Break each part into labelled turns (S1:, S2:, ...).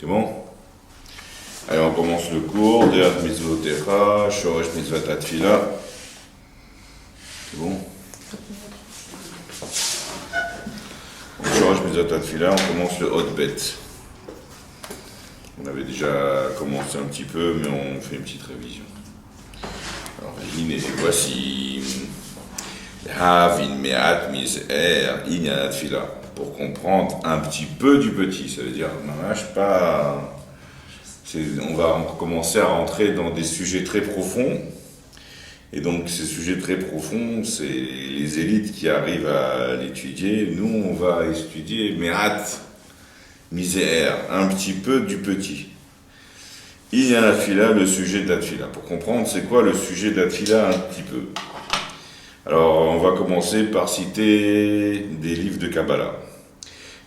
S1: bon? Allez, on commence le cours. Deat mitzvotecha, shoresh mitzvat atfila. C'est bon? Shoresh mitzvat atfila, on commence le hot bet. On avait déjà commencé un petit peu, mais on fait une petite révision. Alors, voici Havin me'at miz'er inyan atfila. Pour comprendre un petit peu du petit, ça veut dire pas. On va commencer à rentrer dans des sujets très profonds. Et donc ces sujets très profonds, c'est les élites qui arrivent à l'étudier. Nous, on va étudier me'at miz'er, un petit peu du petit. Inyan atfila, le sujet de l'atfila. Pour comprendre c'est quoi le sujet de l'atfila un petit peu. Alors on va commencer par citer des livres de Kabbalah.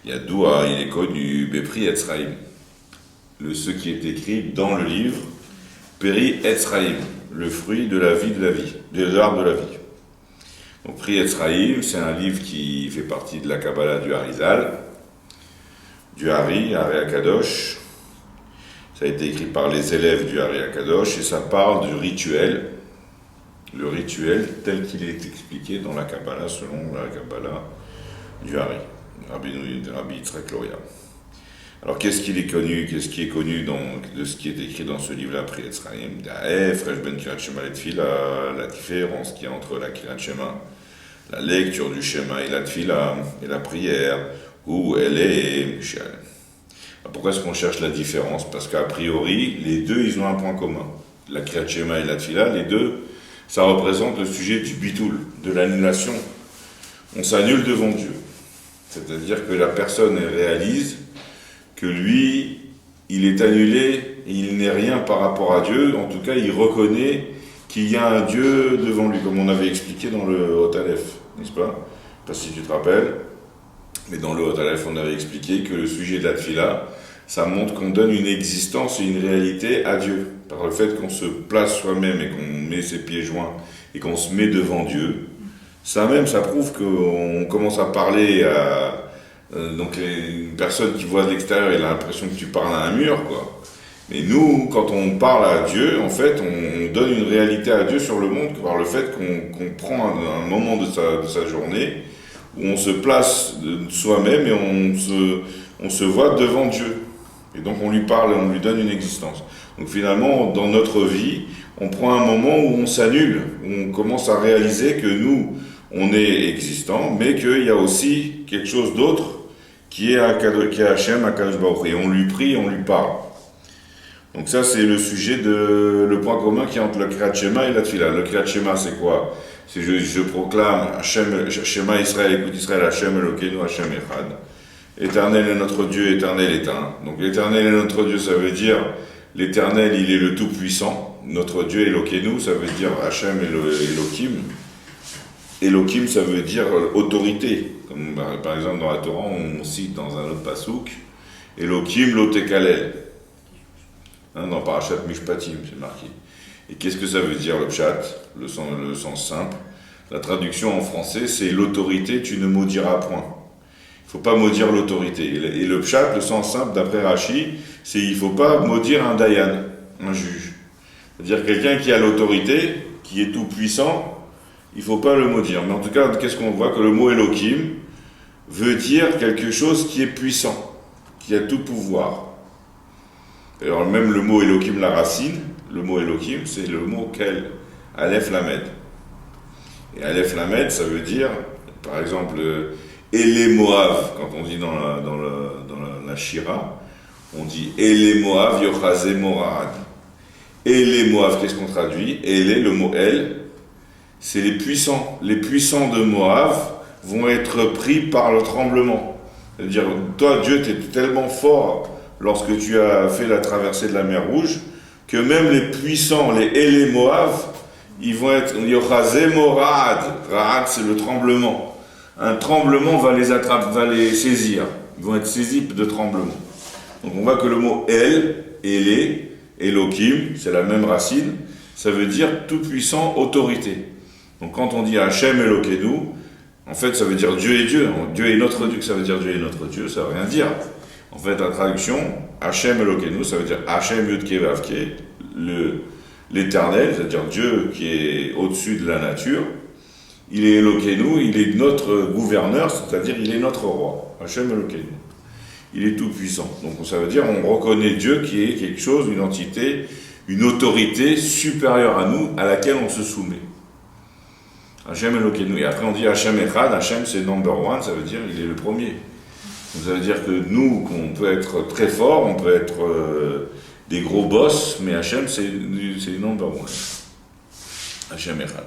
S1: Yadoua, il est connu, Bepri Etzraïm, ce qui est écrit dans le livre Peri Etzraïm, le fruit de la vie, de l'arbre de la vie. Donc Pri Etzraïm, c'est un livre qui fait partie de la Kabbalah du Harizal, du Hari Akadosh. Ça a été écrit par les élèves du Hari Akadosh et ça parle du rituel, le rituel tel qu'il est expliqué dans la Kabbalah, selon la Kabbalah du Hari. Rabbi Yitzhak Loria. Alors qu'est-ce qui est connu de ce qui est écrit dans ce livre-là, Pri Etzraïm, ben Kirat Shema et Tfila, la différence qu'il y a entre la Kirat Shema, la lecture du Shema et la Tfila, et la prière, où elle est Mishal. Pourquoi est-ce qu'on cherche la différence? Parce qu'a priori, les deux, ils ont un point commun. La Kirat Shema et la Tfila, les deux, ça représente le sujet du bitoul, de l'annulation. On s'annule devant Dieu. C'est-à-dire que la personne réalise que lui, il est annulé, il n'est rien par rapport à Dieu. En tout cas, il reconnaît qu'il y a un Dieu devant lui, comme on avait expliqué dans le Hot Aleph, n'est-ce pas? Je ne sais pas si tu te rappelles, mais dans le Hot Aleph, on avait expliqué que le sujet de la Tfila, ça montre qu'on donne une existence et une réalité à Dieu. Par le fait qu'on se place soi-même et qu'on met ses pieds joints et qu'on se met devant Dieu, ça prouve qu'on commence à parler à... donc une personne qui voit de l'extérieur, elle a l'impression que tu parles à un mur, quoi. Mais nous, quand on parle à Dieu, en fait, on donne une réalité à Dieu sur le monde par le fait qu'on prend un moment de sa journée où on se place de soi-même et on se voit devant Dieu. Et donc on lui parle et on lui donne une existence. Donc finalement, dans notre vie, on prend un moment où on s'annule, où on commence à réaliser que nous, on est existant, mais qu'il y a aussi quelque chose d'autre qui est Hachem, Akadosh Baruch Hu. Et on lui prie, on lui parle. Donc ça, c'est le sujet le point commun qui est entre le Kirat Shema et la Tfila. Le Kirat Shema, c'est quoi? C'est je proclame Hachem, Shema Israël, écoute Israël, Hachem Elokeinu, Hachem Echad. Éternel est notre Dieu, éternel est un. Donc l'éternel est notre Dieu, ça veut dire l'éternel, il est le tout-puissant. Notre Dieu Elokeinu, ça veut dire Hachem Elohim. Elohim, ça veut dire autorité. Comme par exemple dans la Torah, on cite dans un autre pasouk, Elohim lotekalel. Dans Parashat Mishpatim, c'est marqué. Et qu'est-ce que ça veut dire le pshat, le sens simple? La traduction en français, c'est l'autorité, tu ne maudiras point. Il ne faut pas maudire l'autorité. Et le pshat, le sens simple, d'après Rashi, c'est il ne faut pas maudire un dayan, un juge. C'est-à-dire quelqu'un qui a l'autorité, qui est tout puissant, il ne faut pas le maudire. Mais en tout cas, qu'est-ce qu'on voit? Que le mot Elohim veut dire quelque chose qui est puissant, qui a tout pouvoir. Alors même le mot Elohim, la racine, le mot Elohim, c'est le mot Kel, Aleph Lamed. Et Aleph Lamed, ça veut dire, par exemple, Ele Moav, quand on dit dans la Shira, on dit Ele Moav Yochazé Morad. Ele Moav, qu'est-ce qu'on traduit? Ele, le mot El, c'est les puissants. Les puissants de Moab vont être pris par le tremblement. C'est-à-dire, toi, Dieu, tu es tellement fort lorsque tu as fait la traversée de la mer Rouge, que même les puissants, les Élé Moab, ils vont être Yochazé Morad. Ra'ad, c'est le tremblement. Un tremblement va les saisir. Ils vont être saisis de tremblement. Donc on voit que le mot El, Élé, Elohim, c'est la même racine, ça veut dire tout puissant, autorité. Donc quand on dit Hachem Elokeinu, en fait ça veut dire Dieu est Dieu. Dieu est notre Dieu, ça veut dire Dieu est notre Dieu, ça veut rien dire. En fait, la traduction, Hachem Elokeinu, ça veut dire Hachem Yudke Vavke, l'éternel, c'est-à-dire Dieu qui est au-dessus de la nature. Il est Elokeinu, il est notre gouverneur, c'est-à-dire il est notre roi. Hachem Elokeinu. Il est tout puissant. Donc ça veut dire on reconnaît Dieu qui est quelque chose, une entité, une autorité supérieure à nous, à laquelle on se soumet. Hachem Elokeinu. Et après on dit Hachem Echad, Hachem c'est number one, ça veut dire il est le premier. Donc ça veut dire que nous, qu'on peut être très fort, on peut être des gros boss, mais Hachem c'est number one. Hachem Echad.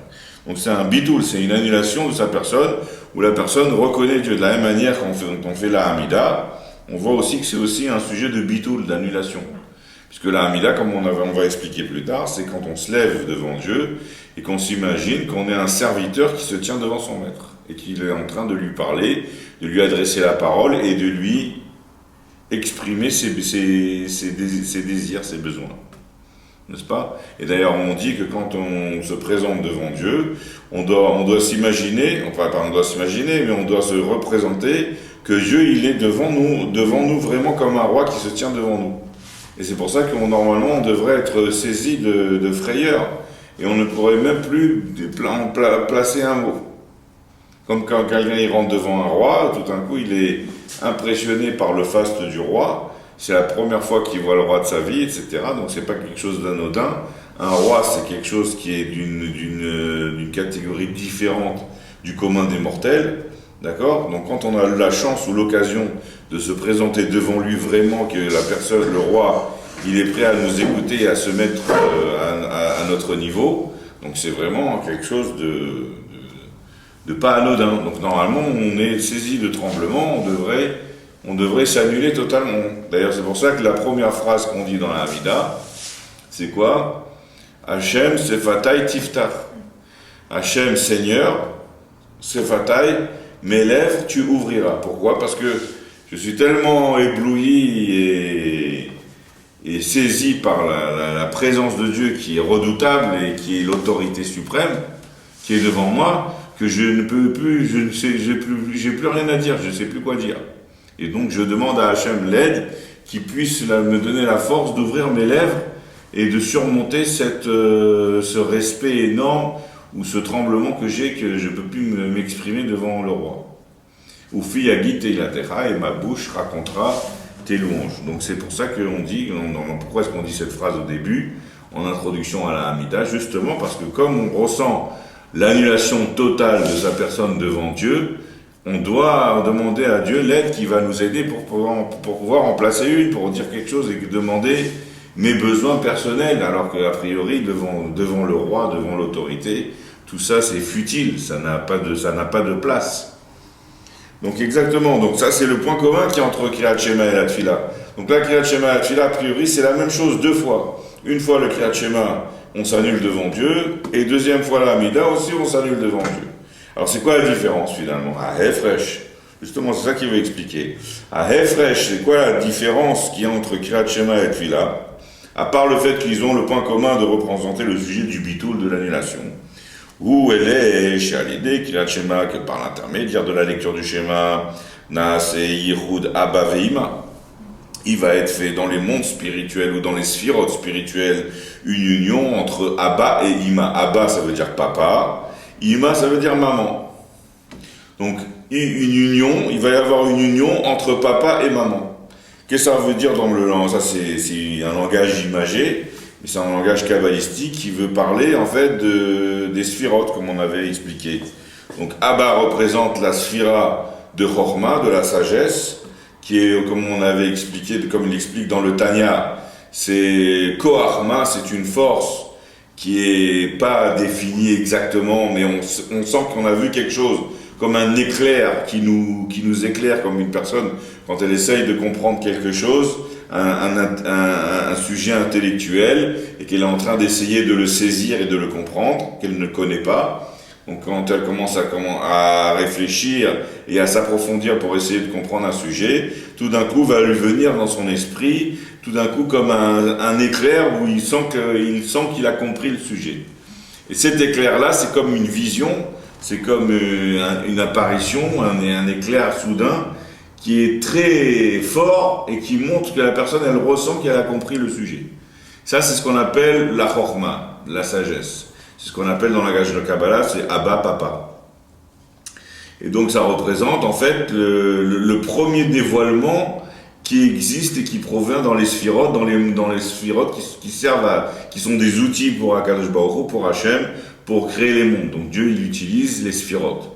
S1: Donc c'est un bitoul, c'est une annulation de sa personne, où la personne reconnaît Dieu. De la même manière qu'on fait la Hamida, on voit aussi que c'est aussi un sujet de bitoul, d'annulation. Puisque la Hamida, comme on va expliquer plus tard, c'est quand on se lève devant Dieu et qu'on s'imagine qu'on est un serviteur qui se tient devant son maître et qu'il est en train de lui parler, de lui adresser la parole et de lui exprimer ses désirs, ses besoins. N'est-ce pas? Et d'ailleurs, on dit que quand on se présente devant Dieu, on doit s'imaginer, enfin pas on doit s'imaginer, mais on doit se représenter que Dieu, il est devant nous vraiment comme un roi qui se tient devant nous. Et c'est pour ça que normalement, on devrait être saisi de frayeur, et on ne pourrait même plus placer un mot. Comme quand quelqu'un il rentre devant un roi, tout d'un coup, il est impressionné par le faste du roi. C'est la première fois qu'il voit le roi de sa vie, etc. Donc c'est pas quelque chose d'anodin. Un roi, c'est quelque chose qui est d'une catégorie différente du commun des mortels. D'accord? Donc quand on a la chance ou l'occasion de se présenter devant lui vraiment, que la personne, le roi, il est prêt à nous écouter et à se mettre à notre niveau, donc c'est vraiment quelque chose de pas anodin. Donc normalement, on est saisi de tremblement, on devrait s'annuler totalement. D'ailleurs, c'est pour ça que la première phrase qu'on dit dans la Hamida, c'est quoi? Hachem Sefatai Tiftach. Hachem Seigneur, Sefatai, mes lèvres tu ouvriras. Pourquoi? Parce que je suis tellement ébloui et saisi par la présence de Dieu qui est redoutable et qui est l'autorité suprême, qui est devant moi, que je ne peux plus, j'ai plus rien à dire, je ne sais plus quoi dire. Et donc je demande à Hachem l'aide qui puisse me donner la force d'ouvrir mes lèvres et de surmonter ce respect énorme ou ce tremblement que j'ai, que je ne peux plus m'exprimer devant le roi. Oufi Yagi Teilatecha, et ma bouche racontera tes louanges. Donc c'est pour ça qu'on dit, pourquoi est-ce qu'on dit cette phrase au début, en introduction à la Hamida? Justement parce que comme on ressent l'annulation totale de sa personne devant Dieu, on doit demander à Dieu l'aide qui va nous aider pour pouvoir en placer une, pour dire quelque chose et demander mes besoins personnels, alors qu'a priori, devant le roi, devant l'autorité, tout ça c'est futile, ça n'a pas de place. Donc exactement, donc ça c'est le point commun qui est entre Kriyat Shema et la Tfila. Donc là, Kriyat Shema et la Tfila, a priori, c'est la même chose deux fois. Une fois le Kriyat Shema, on s'annule devant Dieu, et deuxième fois la Hamida aussi, on s'annule devant Dieu. Alors c'est quoi la différence finalement? À Hefresh, justement c'est ça qu'il veut expliquer. À Hefresh, c'est quoi la différence qu'il y a entre Kriyat Shema et Tfila? À part le fait qu'ils ont le point commun de représenter le sujet du bitoul, de l'annulation. Où elle est chez l'idée Kriyat Shema, que par l'intermédiaire de la lecture du Shema, Naase Yichud Abba Veima, il va être fait dans les mondes spirituels ou dans les sphirotes spirituelles, une union entre Abba et Ima. Abba, ça veut dire papa, Ima, ça veut dire maman. Donc, une union, il va y avoir une union entre papa et maman. Qu'est-ce que ça veut dire dans le langage? Ça, c'est un langage imagé, mais c'est un langage kabbalistique qui veut parler, en fait, des sphirotes, comme on avait expliqué. Donc, Abba représente la sphira de Chorma, de la sagesse, qui est, comme on avait expliqué, comme il explique dans le Tanya, c'est Koachma, c'est une force qui est pas définie exactement, mais on sent qu'on a vu quelque chose, comme un éclair qui nous éclaire, comme une personne, quand elle essaye de comprendre quelque chose, un sujet intellectuel, et qu'elle est en train d'essayer de le saisir et de le comprendre, qu'elle ne connaît pas. Donc quand elle commence à réfléchir et à s'approfondir pour essayer de comprendre un sujet, tout d'un coup va lui venir dans son esprit, tout d'un coup comme un éclair où il sent qu'il a compris le sujet. Et cet éclair-là, c'est comme une vision, c'est comme une apparition, un éclair soudain qui est très fort et qui montre que la personne, elle ressent qu'elle a compris le sujet. Ça, c'est ce qu'on appelle la chorma, la sagesse. C'est ce qu'on appelle dans la langage de Kabbalah, c'est Abba, Papa. Et donc, ça représente, en fait, le premier dévoilement qui existe et qui provient dans les sphirotes, dans les sphirotes qui servent qui sont des outils pour Akadosh Baruch Hu, pour Hachem, pour créer les mondes. Donc, Dieu, il utilise les sphirotes.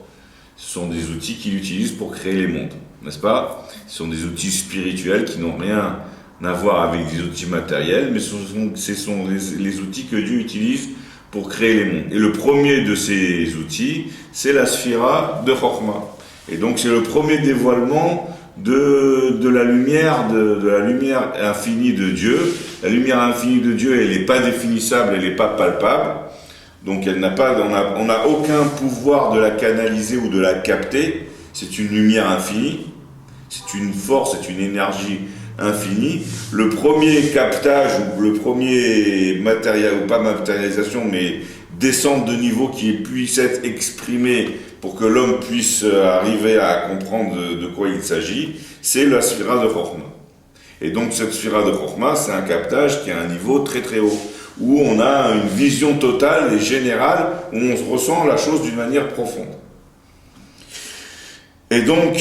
S1: Ce sont des outils qu'il utilise pour créer les mondes, n'est-ce pas? Ce sont des outils spirituels qui n'ont rien à voir avec des outils matériels, mais ce sont les outils que Dieu utilise pour créer les mondes. Et le premier de ces outils, c'est la sphira de Chokhmah. Et donc c'est le premier dévoilement de la lumière, de la lumière infinie de Dieu. La lumière infinie de Dieu, elle n'est pas définissable, elle n'est pas palpable. Donc on n'a aucun pouvoir de la canaliser ou de la capter. C'est une lumière infinie, c'est une force, c'est une énergie infinie. Le premier captage, ou le premier matériel, ou pas matérialisation, mais descente de niveau qui puisse être exprimée pour que l'homme puisse arriver à comprendre de quoi il s'agit, c'est la sphira de Chokhmah. Et donc cette sphira de Chokhmah, c'est un captage qui a un niveau très très haut, où on a une vision totale et générale, où on ressent la chose d'une manière profonde. Et donc,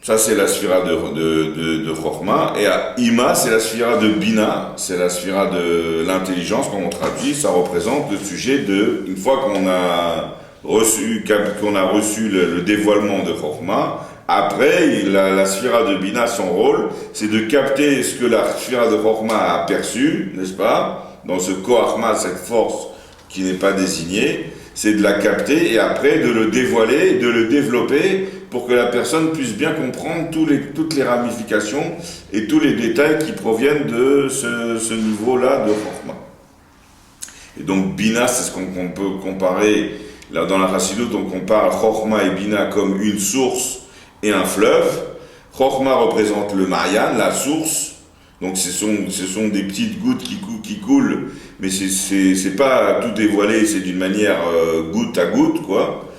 S1: ça c'est la sphira de Chokhmah, et à Ima, c'est la sphira de Bina, c'est la sphira de l'intelligence, comme on traduit, ça représente le sujet de, une fois qu'on a reçu le dévoilement de Chokhmah, après, la sphira de Bina, son rôle, c'est de capter ce que la sphira de Chokhmah a perçu, n'est-ce pas, dans ce Koachma, cette force qui n'est pas désignée, c'est de la capter et après de le dévoiler, de le développer pour que la personne puisse bien comprendre toutes les ramifications et tous les détails qui proviennent de ce niveau-là de Chokhmah. Et donc Bina, c'est ce qu'on peut comparer, là dans la Chassidut, on compare Chokhmah et Bina comme une source et un fleuve. Chokhmah représente le Marian, la source. Donc ce sont des petites gouttes qui coulent, mais c'est pas tout dévoilé, c'est d'une manière goutte à goutte, quoi.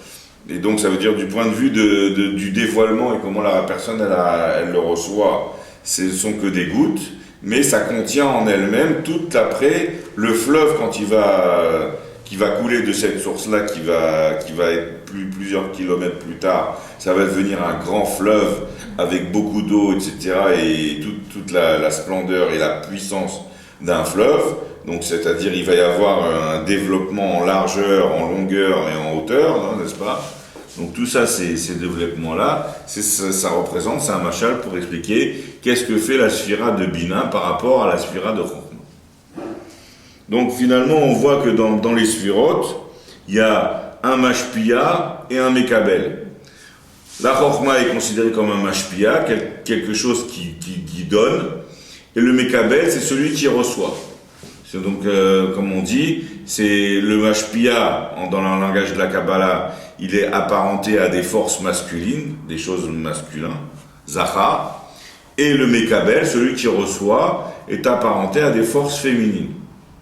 S1: Et donc ça veut dire du point de vue du dévoilement et comment la personne elle le reçoit, ce sont que des gouttes, mais ça contient en elle-même tout après le fleuve quand qui va couler de cette source-là, qui va être plusieurs kilomètres plus tard, ça va devenir un grand fleuve avec beaucoup d'eau, etc., et toute la splendeur et la puissance d'un fleuve. Donc, c'est-à-dire, il va y avoir un développement en largeur, en longueur et en hauteur, n'est-ce pas? Donc, tout ça, ces développements-là, ça représente, c'est un machal pour expliquer qu'est-ce que fait la sphira de Bina par rapport à la sphira de Chokhmah. Donc, finalement, on voit que dans les sphirotes, il y a un mashpia et un mekabel. La Chokhmah est considérée comme un mashpia, quelque chose qui donne, et le mekabel, c'est celui qui reçoit. C'est donc, comme on dit, c'est le mashpia, dans le langage de la Kabbalah, il est apparenté à des forces masculines, des choses masculines, zachar, et le mekabel, celui qui reçoit, est apparenté à des forces féminines.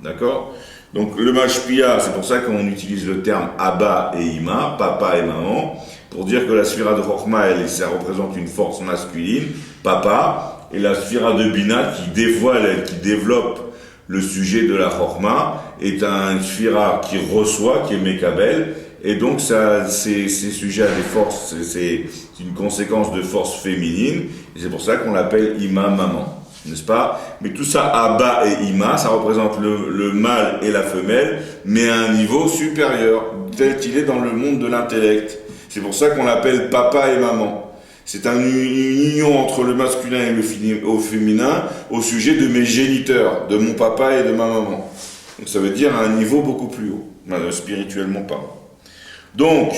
S1: D'accord? Donc le mashpia, c'est pour ça qu'on utilise le terme Abba et Ima, papa et maman, pour dire que la sphira de Chokhmah, ça représente une force masculine, papa, et la sphira de Bina qui développe le sujet de la Chokhmah, est une sphira qui reçoit, qui est Mekabel, et donc c'est sujet à des forces, c'est une conséquence de force féminine, et c'est pour ça qu'on l'appelle Ima, maman. N'est-ce pas? Mais tout ça, Abba et Ima, ça représente le mâle et la femelle, mais à un niveau supérieur, tel qu'il est dans le monde de l'intellect. C'est pour ça qu'on l'appelle papa et maman. C'est une union entre le masculin et le féminin au sujet de mes géniteurs, de mon papa et de ma maman. Donc ça veut dire à un niveau beaucoup plus haut, spirituellement parlant. Donc,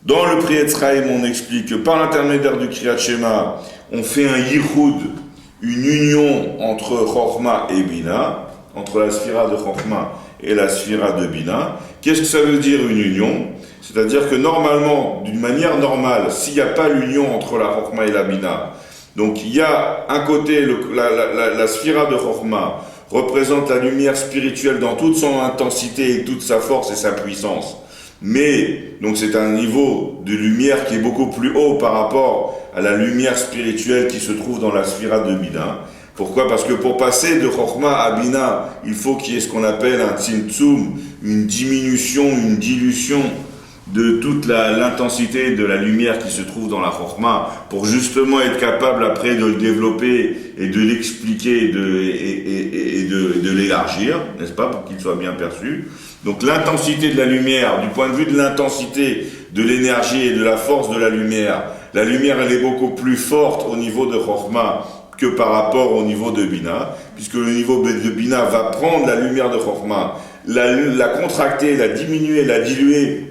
S1: dans le Pri Etz Chaim, on explique que par l'intermédiaire du Kriyat Shema, on fait un yichud, une union entre Chokhmah et Bina, entre la sphira de Chokhmah et la sphira de Bina. Qu'est-ce que ça veut dire une union? C'est-à-dire que normalement, d'une manière normale, s'il n'y a pas l'union entre la Chokhmah et la Bina, donc il y a un côté, la sphira de Chokhmah représente la lumière spirituelle dans toute son intensité et toute sa force et sa puissance. Mais, donc c'est un niveau de lumière qui est beaucoup plus haut par rapport à la lumière spirituelle qui se trouve dans la sphira de Bina. Pourquoi? Parce que pour passer de Chokhmah à Bina, il faut qu'il y ait ce qu'on appelle un tzimtzum, une diminution, une dilution de toute l'intensité de la lumière qui se trouve dans la Chokhmah, pour justement être capable après de le développer et de l'expliquer et de l'élargir, n'est-ce pas, pour qu'il soit bien perçu. Donc l'intensité de la lumière, du point de vue de l'intensité de l'énergie et de la force de la lumière elle est beaucoup plus forte au niveau de Chokhmah que par rapport au niveau de Bina, puisque le niveau de Bina va prendre la lumière de Chokhmah, la contracter, la diminuer, la diluer,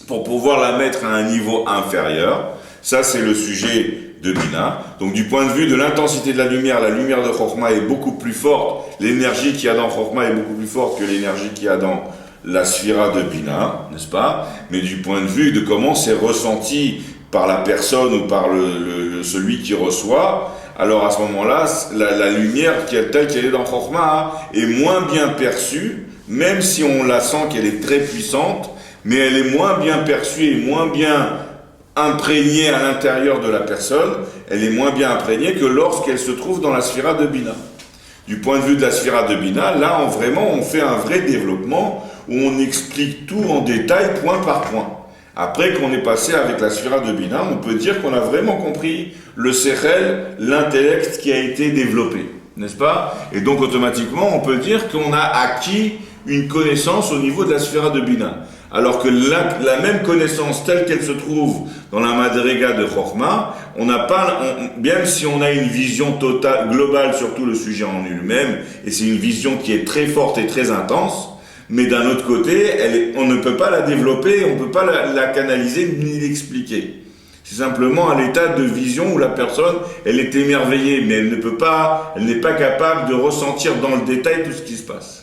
S1: pour pouvoir la mettre à un niveau inférieur. Ça, c'est le sujet de Bina. Donc, du point de vue de l'intensité de la lumière de Chokhmah est beaucoup plus forte. L'énergie qu'il y a dans Chokhmah est beaucoup plus forte que l'énergie qu'il y a dans la sphira de Bina, n'est-ce pas? Mais du point de vue de comment c'est ressenti par la personne ou par celui qui reçoit, alors à ce moment-là, la lumière telle qu'elle est dans Chokhmah est moins bien perçue, même si on la sent qu'elle est très puissante, mais elle est moins bien perçue et moins bien imprégnée à l'intérieur de la personne, elle est moins bien imprégnée que lorsqu'elle se trouve dans la sphira de Bina. Du point de vue de la sphira de Bina, là, on fait un vrai développement où on explique tout en détail, point par point. Après qu'on est passé avec la sphira de Bina, on peut dire qu'on a vraiment compris le sechel, l'intellect qui a été développé, n'est-ce pas? Et donc, automatiquement, on peut dire qu'on a acquis une connaissance au niveau de la sphira de Bina. Alors que la même connaissance telle qu'elle se trouve dans la Madrega de Chokhmah, on n'a pas, bien si on a une vision totale, globale sur tout le sujet en lui-même, et c'est une vision qui est très forte et très intense, mais d'un autre côté, on ne peut pas la développer, on ne peut pas la canaliser ni l'expliquer. C'est simplement à l'état de vision où la personne, elle est émerveillée, mais elle n'est pas capable de ressentir dans le détail tout ce qui se passe.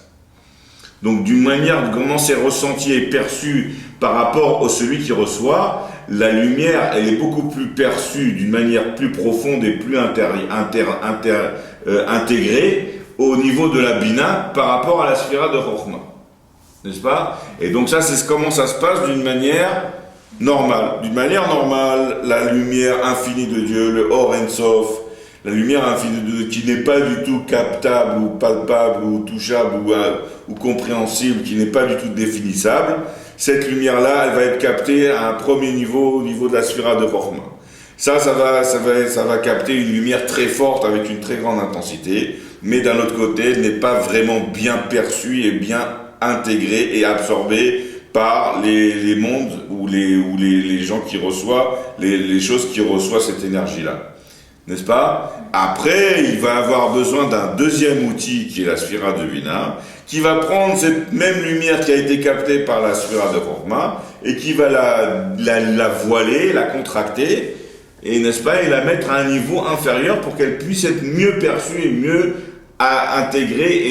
S1: Donc, d'une manière de comment c'est ressenti et perçu par rapport à celui qui reçoit, la lumière, elle est beaucoup plus perçue d'une manière plus profonde et plus intégrée au niveau de la Bina par rapport à la sphira de Chokhmah. N'est-ce pas? Et donc ça, c'est comment ça se passe d'une manière normale. D'une manière normale, la lumière infinie de Dieu, le Or En Sof, la lumière infinie de Dieu qui n'est pas du tout captable ou palpable ou touchable ou compréhensible, qui n'est pas du tout définissable, cette lumière-là, elle va être captée à un premier niveau, au niveau de la sphira de Chokhmah. Ça va capter une lumière très forte avec une très grande intensité, mais d'un autre côté, elle n'est pas vraiment bien perçue et bien intégrée et absorbée par les mondes ou les gens qui reçoivent, les choses qui reçoivent cette énergie-là. N'est-ce pas? Après, il va avoir besoin d'un deuxième outil qui est la sphira de Bina, qui va prendre cette même lumière qui a été captée par la sphira de Chokhmah et qui va la voiler, la contracter, et n'est-ce pas, et la mettre à un niveau inférieur pour qu'elle puisse être mieux perçue et mieux intégrée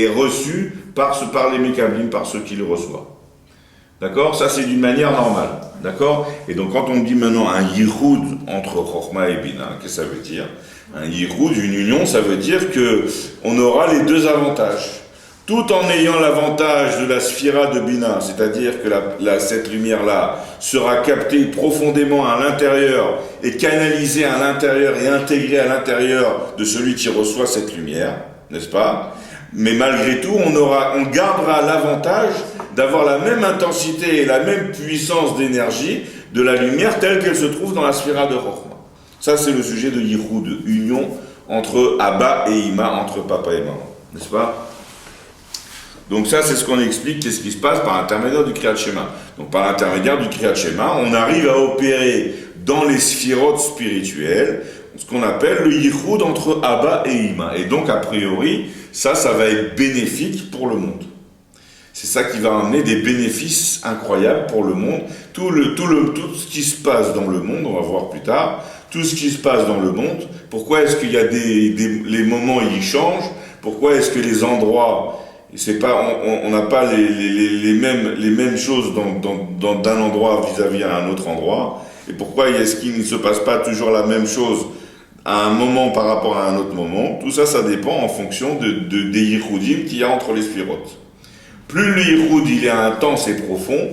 S1: et reçue par les Mekablim, par ceux qui le reçoivent. D'accord? Ça, c'est d'une manière normale. D'accord? Et donc, quand on dit maintenant un yichud entre Chokhmah et Bina, qu'est-ce que ça veut dire? Un yichud, une union, ça veut dire qu'on aura les deux avantages. Tout en ayant l'avantage de la sphira de Bina, c'est-à-dire que cette lumière-là sera captée profondément à l'intérieur et canalisée à l'intérieur et intégrée à l'intérieur de celui qui reçoit cette lumière, n'est-ce pas? Mais malgré tout, on gardera l'avantage d'avoir la même intensité et la même puissance d'énergie de la lumière telle qu'elle se trouve dans la sphira de Chokhmah. Ça, c'est le sujet de Yichud, de union entre Abba et Ima, entre papa et maman, n'est-ce pas? Donc ça, c'est ce qu'on explique, qu'est-ce qui se passe par l'intermédiaire du Kriyat Shema. Donc par l'intermédiaire du Kriyat Shema, on arrive à opérer dans les sphirotes spirituelles ce qu'on appelle le yichud entre Abba et Ima. Et donc, a priori, ça va être bénéfique pour le monde. C'est ça qui va amener des bénéfices incroyables pour le monde. Tout ce qui se passe dans le monde, on va voir plus tard, tout ce qui se passe dans le monde, pourquoi est-ce qu'il y a les moments ils changent, pourquoi est-ce que les endroits, on n'a pas les mêmes choses d'un endroit vis-à-vis à un autre endroit, et pourquoi est-ce qu'il ne se passe pas toujours la même chose à un moment par rapport à un autre moment. Tout ça, ça dépend en fonction des yichudim qu'il y a entre les sphirotes. Plus le yichud il est intense et profond,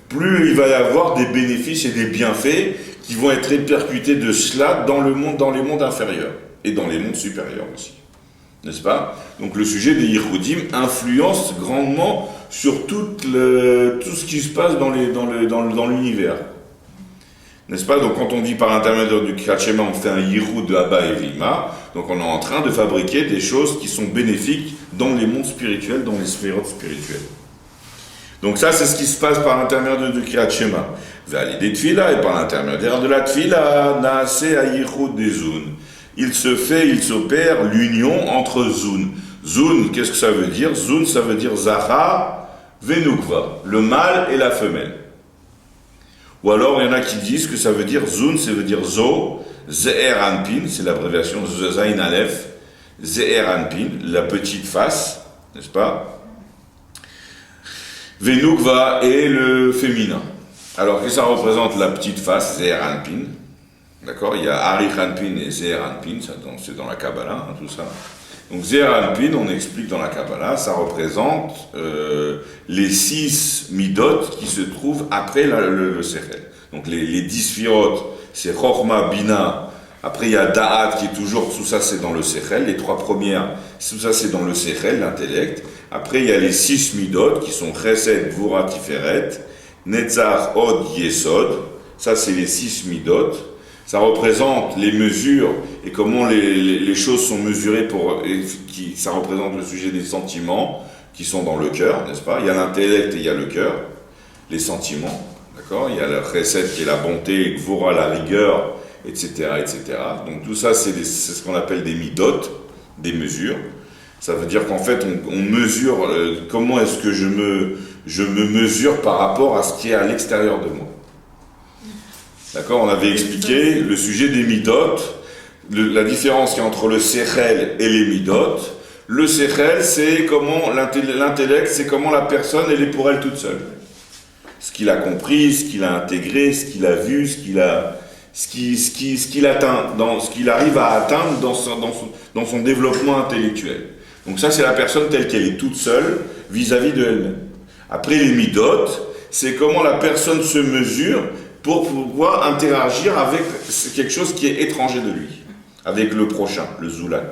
S1: plus il va y avoir des bénéfices et des bienfaits qui vont être répercutés de cela dans les mondes inférieurs et dans les mondes supérieurs aussi. N'est-ce pas? Donc le sujet des Yichudim influence grandement sur tout ce qui se passe dans l'univers. N'est-ce pas? Donc quand on dit par l'intermédiaire du Kriyat Shema, on fait un Yichud de Abba et Vilma, donc on est en train de fabriquer des choses qui sont bénéfiques dans les mondes spirituels, dans les sphérotes spirituelles. Donc ça, c'est ce qui se passe par l'intermédiaire du Kriyat Shema. V'ali des Tfila, et par l'intermédiaire de la Tfila, Naase Yichud des Zun. Il s'opère l'union entre Zun. Zun, qu'est-ce que ça veut dire? Zun, ça veut dire Zahar Venukva, le mâle et la femelle. Ou alors, il y en a qui disent que ça veut dire Zun, ça veut dire Zo, Ze'er Anpin, c'est l'abréviation Zain Aleph, Ze'er Anpin, la petite face, n'est-ce pas? Venukva est le féminin. Alors, qu'est-ce que ça représente la petite face, Ze'er Anpin? D'accord? Il y a Arich Anpin et Ze'er Anpin, c'est dans la Kabbalah, tout ça. Donc Ze'er Anpin, on explique dans la Kabbalah, ça représente les 6 midot qui se trouvent après le Sechel. Donc les 10 sphirotes, c'est Chochma, Bina, après il y a Da'at qui est toujours, tout ça c'est dans le Sechel, les 3 premières, tout ça c'est dans le Sechel, l'intellect. Après il y a les 6 midot qui sont Chesed, Gvura, Tiferet, Netzach, Od, Yesod, ça c'est les 6 midot. Ça représente les mesures et comment les choses sont mesurées ça représente le sujet des sentiments qui sont dans le cœur, n'est-ce pas? Il y a l'intellect et il y a le cœur, les sentiments, d'accord? Il y a le chesed qui est la bonté, gvura, la rigueur, etc., etc. Donc tout ça, c'est ce qu'on appelle des midot, des mesures. Ça veut dire qu'en fait, on mesure comment est-ce que je me mesure par rapport à ce qui est à l'extérieur de moi. D'accord, on avait expliqué le sujet des midot, la différence qu'il y a entre le sechel et les midot. Le sechel, c'est comment l'intellect, c'est comment la personne, elle est pour elle toute seule. Ce qu'il a compris, ce qu'il a intégré, ce qu'il a vu, ce qu'il atteint, ce qu'il arrive à atteindre dans son développement intellectuel. Donc ça, c'est la personne telle qu'elle est toute seule vis-à-vis de elle-même. Après les midot, c'est comment la personne se mesure pour pouvoir interagir avec quelque chose qui est étranger de lui, avec le prochain, le zoulat.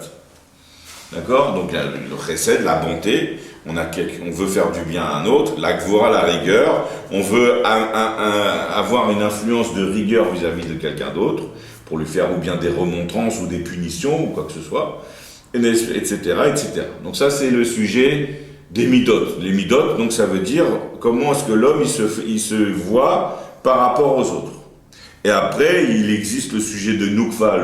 S1: D'accord? Donc le chesed, la bonté, on veut faire du bien à un autre, la gvura, la rigueur, on veut avoir une influence de rigueur vis-à-vis de quelqu'un d'autre, pour lui faire ou bien des remontrances ou des punitions ou quoi que ce soit, etc., etc. Donc ça c'est le sujet des midot. Les midot, donc ça veut dire comment est-ce que l'homme il se voit par rapport aux autres. Et après, il existe le sujet de Nukva,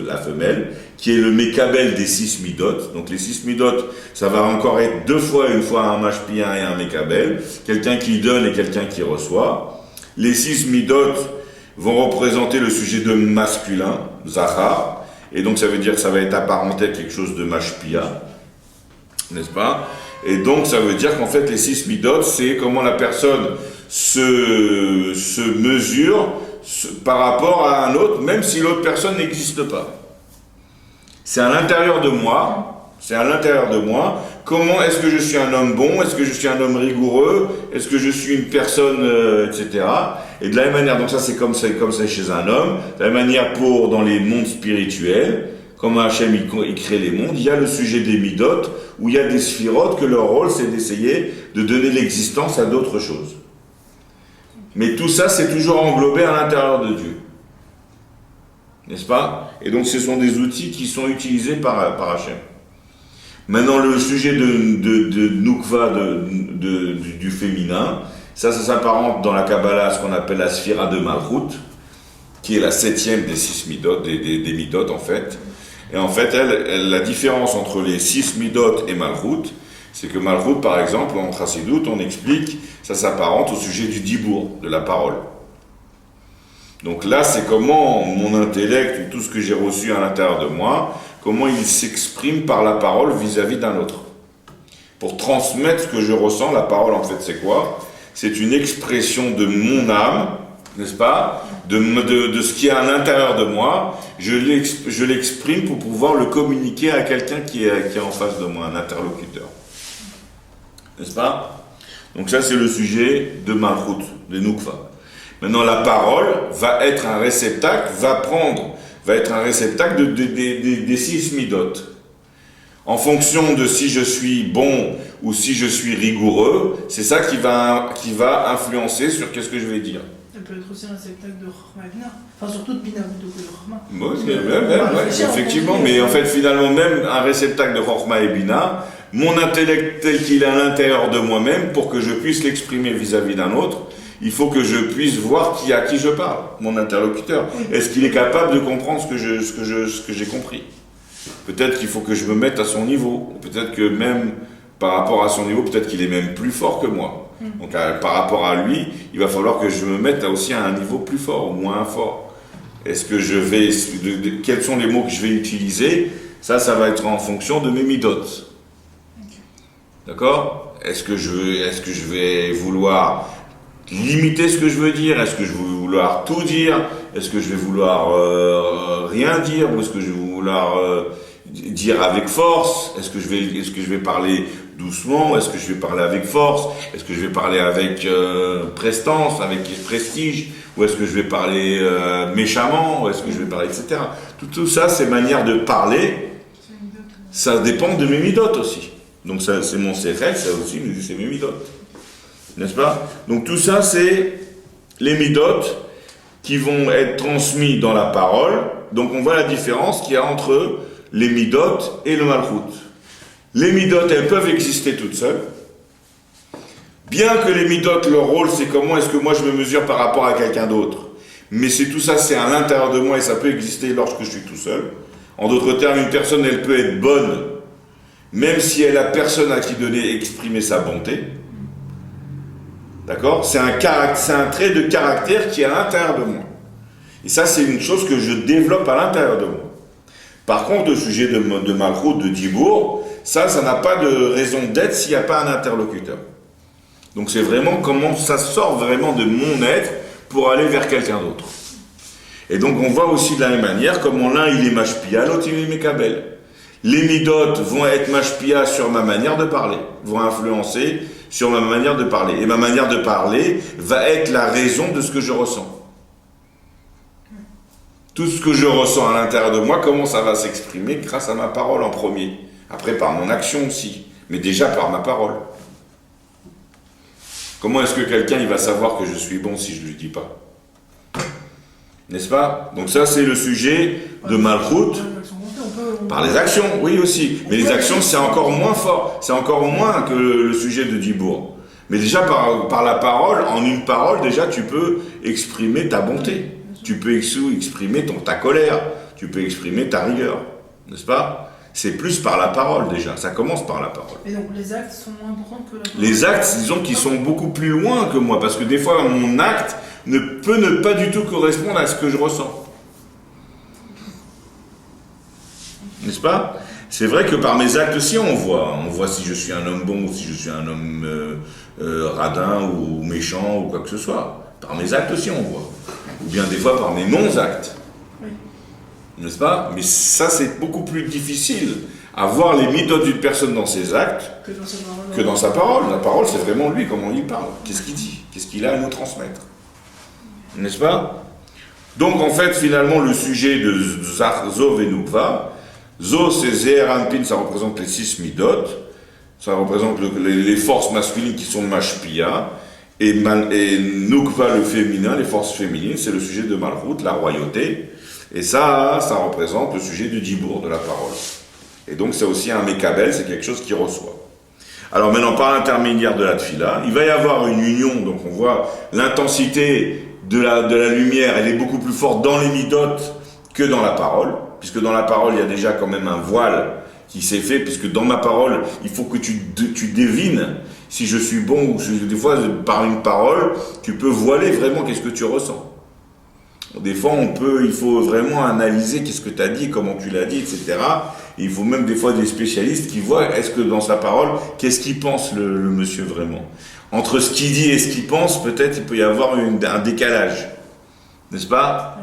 S1: la femelle, qui est le Mekabel des 6 midot. Donc les 6 midot, ça va encore être 2 fois, une fois un Mashpia et un Mekabel, quelqu'un qui donne et quelqu'un qui reçoit. Les 6 midot vont représenter le sujet de masculin, Zahar, et donc ça veut dire que ça va être apparenté à quelque chose de Mashpia, n'est-ce pas? Et donc ça veut dire qu'en fait les 6 midot, c'est comment la personne se mesure par rapport à un autre, même si l'autre personne n'existe pas. C'est à l'intérieur de moi, comment est-ce que je suis un homme bon, est-ce que je suis un homme rigoureux, est-ce que je suis une personne, etc. Et de la même manière, donc ça c'est comme ça chez un homme, de la même manière dans les mondes spirituels, comme Hachem il crée les mondes, il y a le sujet des midot, où il y a des sphirotes que leur rôle c'est d'essayer de donner l'existence à d'autres choses. Mais tout ça, c'est toujours englobé à l'intérieur de Dieu. N'est-ce pas? Et donc, ce sont des outils qui sont utilisés par Hachem. Maintenant, le sujet de Nukva, du féminin, ça s'apparente dans la Kabbalah à ce qu'on appelle la Sphira de Malchut, qui est la 7e des 6 midot, des midot en fait. Et en fait, la différence entre les 6 midot et Malchut, c'est que Malchut, par exemple, en Chassidut, on explique, ça s'apparente au sujet du dibour, de la parole. Donc là, c'est comment mon intellect, ou tout ce que j'ai reçu à l'intérieur de moi, comment il s'exprime par la parole vis-à-vis d'un autre. Pour transmettre ce que je ressens, la parole, en fait, c'est quoi? C'est une expression de mon âme, n'est-ce pas? De ce qui est à l'intérieur de moi, je l'exprime pour pouvoir le communiquer à quelqu'un qui est en face de moi, un interlocuteur. N'est-ce pas? Donc ça, c'est le sujet de Malchut. de Nukva. Maintenant, la parole va être un réceptacle, va être un réceptacle des 6 midot. En fonction de si je suis bon ou si je suis rigoureux, c'est ça qui va influencer sur qu'est-ce que je vais dire.
S2: Ça peut être aussi un réceptacle de Chorma et Bina. Enfin, surtout de Bina plutôt que de Chorma.
S1: Ouais, effectivement, mais en fait, finalement, même un réceptacle de Chorma et Bina, mon intellect tel qu'il est à l'intérieur de moi-même, pour que je puisse l'exprimer vis-à-vis d'un autre, il faut que je puisse voir à qui je parle, mon interlocuteur. Oui. Est-ce qu'il est capable de comprendre ce que j'ai compris? Peut-être qu'il faut que je me mette à son niveau. Peut-être que même par rapport à son niveau, peut-être qu'il est même plus fort que moi. Donc par rapport à lui, il va falloir que je me mette aussi à un niveau plus fort ou moins fort. Est-ce que je vais... quels sont les mots que je vais utiliser? Ça va être en fonction de mes midot. D'accord? Est-ce que je vais vouloir limiter ce que je veux dire? Est-ce que je vais vouloir tout dire? Est-ce que je vais vouloir rien dire? Ou est-ce que je vais vouloir dire avec force? Est-ce que je vais parler doucement? Est-ce que je vais parler avec force? Est-ce que je vais parler avec prestance, avec prestige? Ou est-ce que je vais parler méchamment? Ou est-ce que je vais parler, etc. Tout ça, ces manières de parler, ça dépend de mes midot aussi. Donc ça, c'est mon sechel, ça aussi, c'est mes midot. N'est-ce pas? Donc tout ça, c'est les midot qui vont être transmis dans la parole. Donc on voit la différence qu'il y a entre les midot et le malchut. Les midot, elles peuvent exister toutes seules. Bien que les midot, leur rôle, c'est comment est-ce que moi je me mesure par rapport à quelqu'un d'autre. Mais tout ça, c'est à l'intérieur de moi et ça peut exister lorsque je suis tout seul. En d'autres termes, une personne, elle peut être bonne, même si elle a personne à qui donner, exprimer sa bonté. D'accord? C'est un trait de caractère qui est à l'intérieur de moi. Et ça, c'est une chose que je développe à l'intérieur de moi. Par contre, le sujet de malchut, de dibour, ça n'a pas de raison d'être s'il n'y a pas un interlocuteur. Donc c'est vraiment comment ça sort vraiment de mon être pour aller vers quelqu'un d'autre. Et donc on voit aussi de la même manière comment l'un il est mashpia, l'autre il est mekabel. Les midot vont être mashpia sur ma manière de parler, vont influencer sur ma manière de parler. Et ma manière de parler va être la raison de ce que je ressens. Tout ce que je ressens à l'intérieur de moi, comment ça va s'exprimer grâce à ma parole en premier. Après par mon action aussi, mais déjà par ma parole. Comment est-ce que quelqu'un il va savoir que je suis bon si je ne lui dis pas? N'est-ce pas? Donc ça c'est le sujet de malchut. Par les actions, oui aussi. Mais les actions c'est encore moins fort. C'est encore moins que le sujet de dibour. Mais déjà par la parole, en une parole, déjà tu peux exprimer ta bonté. Tu peux exprimer ta colère. Tu peux exprimer ta rigueur. N'est-ce pas? C'est plus par la parole déjà, ça commence par la parole.
S2: Et donc les actes sont moins importants que la parole?
S1: Les actes, disons qu'ils sont beaucoup plus loin que moi, parce que des fois mon acte peut ne pas du tout correspondre à ce que je ressens. N'est-ce pas? C'est vrai que par mes actes aussi on voit si je suis un homme bon ou si je suis un homme radin ou méchant ou quoi que ce soit. Par mes actes aussi on voit. Ou bien des fois par mes non-actes. N'est-ce pas? Mais ça, c'est beaucoup plus difficile à voir les midot d'une personne dans ses actes que dans sa parole. La parole, c'est vraiment lui, comment il parle. Qu'est-ce qu'il dit? Qu'est-ce qu'il a à nous transmettre? N'est-ce pas? Donc, en fait, finalement, le sujet de Zov et Nukva, Zo, c'est Zeher Anpin, ça représente les 6 midot, ça représente les forces masculines qui sont Mashpia, et Nukva, le féminin, les forces féminines, c'est le sujet de Malchut, la royauté. Et ça représente le sujet du dibour, de la parole. Et donc c'est aussi un mekabel, c'est quelque chose qui reçoit. Alors maintenant, par l'intermédiaire de la tfila, il va y avoir une union, donc on voit l'intensité de la lumière, elle est beaucoup plus forte dans les midot que dans la parole, puisque dans la parole, il y a déjà quand même un voile qui s'est fait, puisque dans ma parole, il faut que tu devines si je suis bon, ou des fois, par une parole, tu peux voiler vraiment qu'est-ce que tu ressens. Des fois, il faut vraiment analyser qu'est-ce que tu as dit, comment tu l'as dit, etc. Et il faut même des fois des spécialistes qui voient, est-ce que dans sa parole, qu'est-ce qu'il pense le monsieur vraiment. Entre ce qu'il dit et ce qu'il pense, peut-être il peut y avoir un décalage. N'est-ce pas?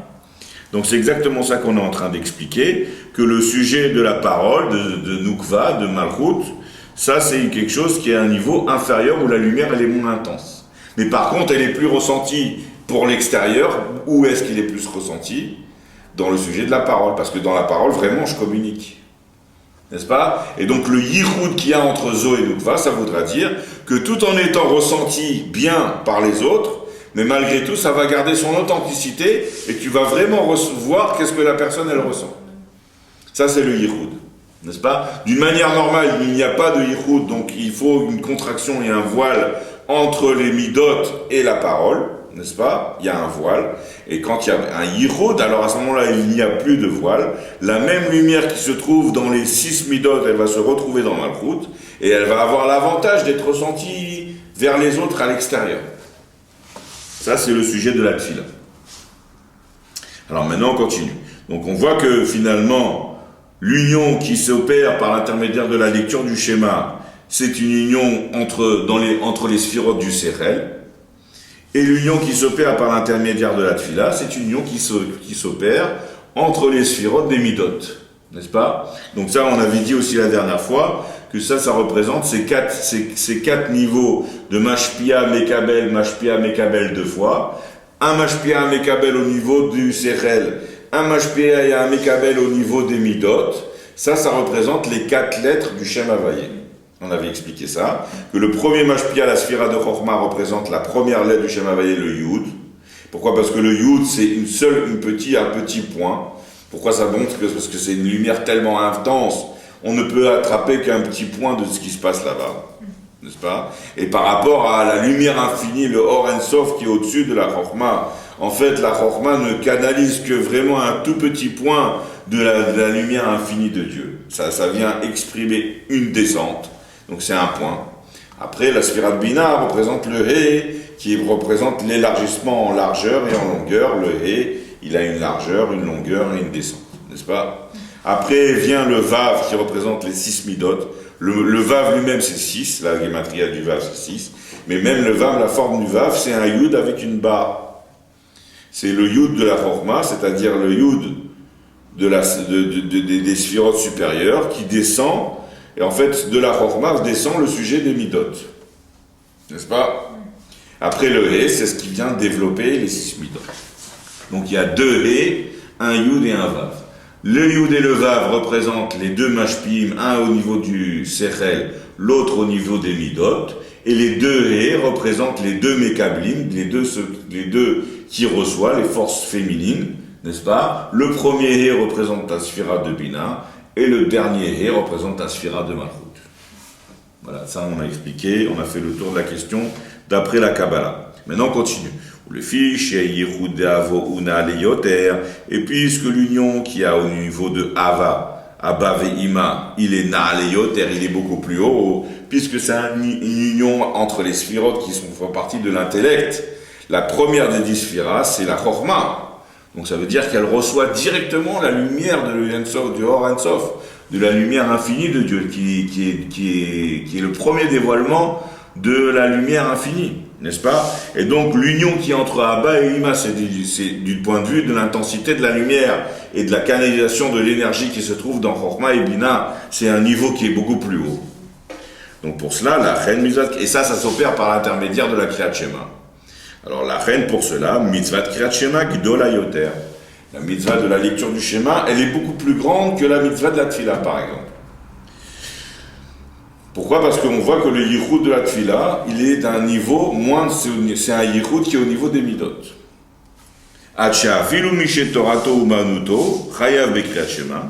S1: Donc c'est exactement ça qu'on est en train d'expliquer, que le sujet de la parole, de Nukva, de Malchut, ça c'est quelque chose qui est à un niveau inférieur où la lumière elle est moins intense. Mais par contre, elle est plus ressentie pour l'extérieur. Où est-ce qu'il est plus ressenti? Dans le sujet de la parole. Parce que dans la parole, vraiment, je communique. N'est-ce pas? Et donc, le yichud qu'il y a entre Zo et Nukva, ça voudra dire que tout en étant ressenti bien par les autres, mais malgré tout, ça va garder son authenticité et tu vas vraiment voir qu'est-ce que la personne, elle ressent. Ça, c'est le yichud. N'est-ce pas? D'une manière normale, il n'y a pas de yichud, donc il faut une contraction et un voile entre les midot et la parole, n'est-ce pas? Il y a un voile. Et quand il y a un yichud, alors à ce moment-là, il n'y a plus de voile. La même lumière qui se trouve dans les 6 midot, elle va se retrouver dans Malchut, et elle va avoir l'avantage d'être ressentie vers les autres à l'extérieur. Ça, c'est le sujet de la tfila. Alors maintenant, on continue. Donc on voit que finalement, l'union qui s'opère par l'intermédiaire de la lecture du schéma, c'est une union entre les sphirotes du Sechel. Et l'union qui s'opère par l'intermédiaire de la tfila, c'est une union qui s'opère entre les sphirotes des midot. N'est-ce pas? Donc ça, on avait dit aussi la dernière fois que ça représente ces quatre niveaux de mashpia, mekabel 2 fois. Un mashpia, mekabel au niveau du Sechel, un mashpia et un mekabel au niveau des midot. Ça représente les 4 lettres du Shem Havayé. On avait expliqué ça, que le premier mashpia, la sphira de Chokhmah, représente la première lettre du Shem Havayé, le Yud. Pourquoi? Parce que le Yud, c'est un petit point. Pourquoi ça montre? Parce que c'est une lumière tellement intense, on ne peut attraper qu'un petit point de ce qui se passe là-bas. N'est-ce pas? Et par rapport à la lumière infinie, le Or En Sof qui est au-dessus de la Chokhmah, en fait, la Chokhmah ne canalise que vraiment un tout petit point de la lumière infinie de Dieu. Ça vient exprimer une descente. Donc c'est un point. Après, la Sphira de Bina représente le He, qui représente l'élargissement en largeur et en longueur. Le He, il a une largeur, une longueur et une descente. N'est-ce pas? Après vient le Vav qui représente les 6 midot. Le Vav lui-même c'est 6, la gématria du Vav c'est 6. Mais même le Vav, la forme du Vav, c'est un Yud avec une barre. C'est le Yud de la Chokhmah, c'est-à-dire le Yud des sphirotes supérieures qui descend. Et en fait, de la Chokhmah descend le sujet des midot. N'est-ce pas? Après le He, c'est ce qui vient développer les 6 midot. Donc il y a 2 He, un Yud et un Vav. Le Yud et le Vav représentent les 2 mashpim, un au niveau du Sechel, l'autre au niveau des midot. Et les 2 He représentent les 2 mekablim, les deux qui reçoivent les forces féminines, n'est-ce pas? Le premier He représente la sphira de Bina, et le dernier He représente la sphira de Malchut. Voilà, ça on a expliqué, on a fait le tour de la question d'après la Kabbalah. Maintenant on continue. Le fiche, et puisque l'union qu'il y a au niveau de Ava, Abba Ve'ima, il est Naale Yoter, il est beaucoup plus haut, puisque c'est une union entre les sphirotes qui font partie de l'intellect. La première des 10 sphiras, c'est la Chokhmah. Donc ça veut dire qu'elle reçoit directement la lumière du Or En Sof, de la lumière infinie de Dieu, qui est le premier dévoilement de la lumière infinie, n'est-ce pas? Et donc l'union qui est entre Abba et Ima, c'est du point de vue de l'intensité de la lumière et de la canalisation de l'énergie qui se trouve dans Chokhmah et Bina, c'est un niveau qui est beaucoup plus haut. Donc pour cela, la reine mitzvah, et ça s'opère par l'intermédiaire de la Kriyat Shema. Alors la reine pour cela, mitzvah Kriyat Shema Gdola Yoter. La mitzvah de la lecture du schéma, elle est beaucoup plus grande que la mitzvah de la tfila, par exemple. Pourquoi? Parce qu'on voit que le yichud de la tfila, il est d'un niveau moins, c'est un yichud qui est au niveau des midot.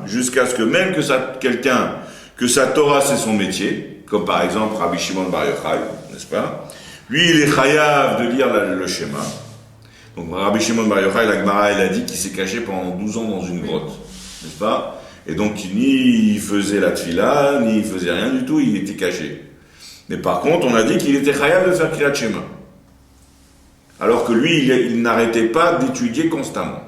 S1: Jusqu'à ce que même que sa Torah c'est son métier, comme par exemple Rabbi Shimon Bar Yochai, n'est-ce pas? Lui, il est chayav de lire le schéma. Donc Rabbi Shimon Bar Yochai, la Gemara, elle a dit qu'il s'est caché pendant 12 ans dans une grotte, n'est-ce pas? Et donc, ni il faisait la tfila, ni il faisait rien du tout, il était caché. Mais par contre, on a dit qu'il était chayav de faire Kriyat Shema. Alors que lui, il n'arrêtait pas d'étudier constamment.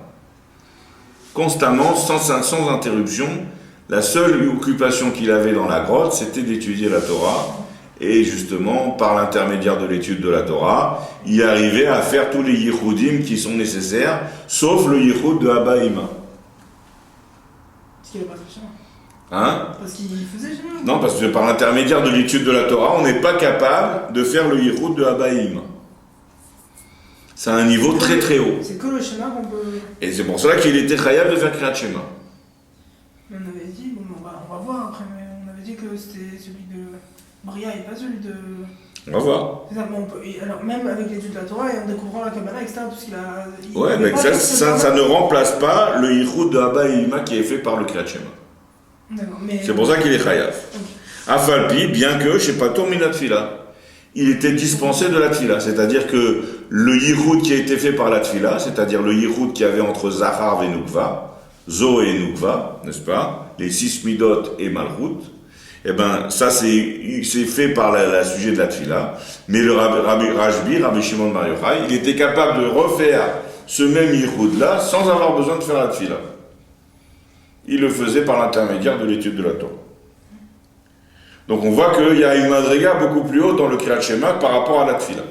S1: Constamment, sans interruption. La seule occupation qu'il avait dans la grotte, c'était d'étudier la Torah. Et justement, par l'intermédiaire de l'étude de la Torah, il arrivait à faire tous les yichudim qui sont nécessaires, sauf le yichud de Abba et Ima.
S2: Parce qu'il n'avait pas fait Shema.
S1: Hein?
S2: Parce qu'il faisait Shema.
S1: Non, parce que par l'intermédiaire de l'étude de la Torah, on n'est pas capable de faire le yichud de Abba et Ima. C'est un niveau très très haut.
S2: C'est que le schéma qu'on peut.
S1: Et c'est pour cela qu'il était khayab de faire Kriyat Shema.
S2: On avait dit, bon, on va voir après, mais on avait dit que c'était celui de Bria et pas celui de.
S1: On va voir.
S2: C'est ça, mais on peut, alors même avec l'étude de la Torah et en découvrant la Kabbalah, etc., tout ce qu'il a.
S1: Ouais, mais ça ne remplace pas le yichud de Abba et Ima qui est fait par le Kriyat Shema.
S2: D'accord, mais.
S1: C'est pour ça qu'il est khayab. Afalpi, bien que, chez Patour Minat Tfila, il était dispensé de la Tfila. C'est-à-dire que le yichud qui a été fait par la Tfila, c'est-à-dire le yichud qu'il y avait entre Zahar et Nukva, Zo et Nukva, n'est-ce pas, les 6 Midot et Malchut, eh ben, ça c'est fait par la sujet de la Tfila. Mais le Rabbi Shimon Bar Yochai, il était capable de refaire ce même yichud-là sans avoir besoin de faire la Tfila. Il le faisait par l'intermédiaire de l'étude de la Torah. Donc on voit qu'il y a une madriga beaucoup plus haute dans le Kriyat Shema par rapport à la Tfila.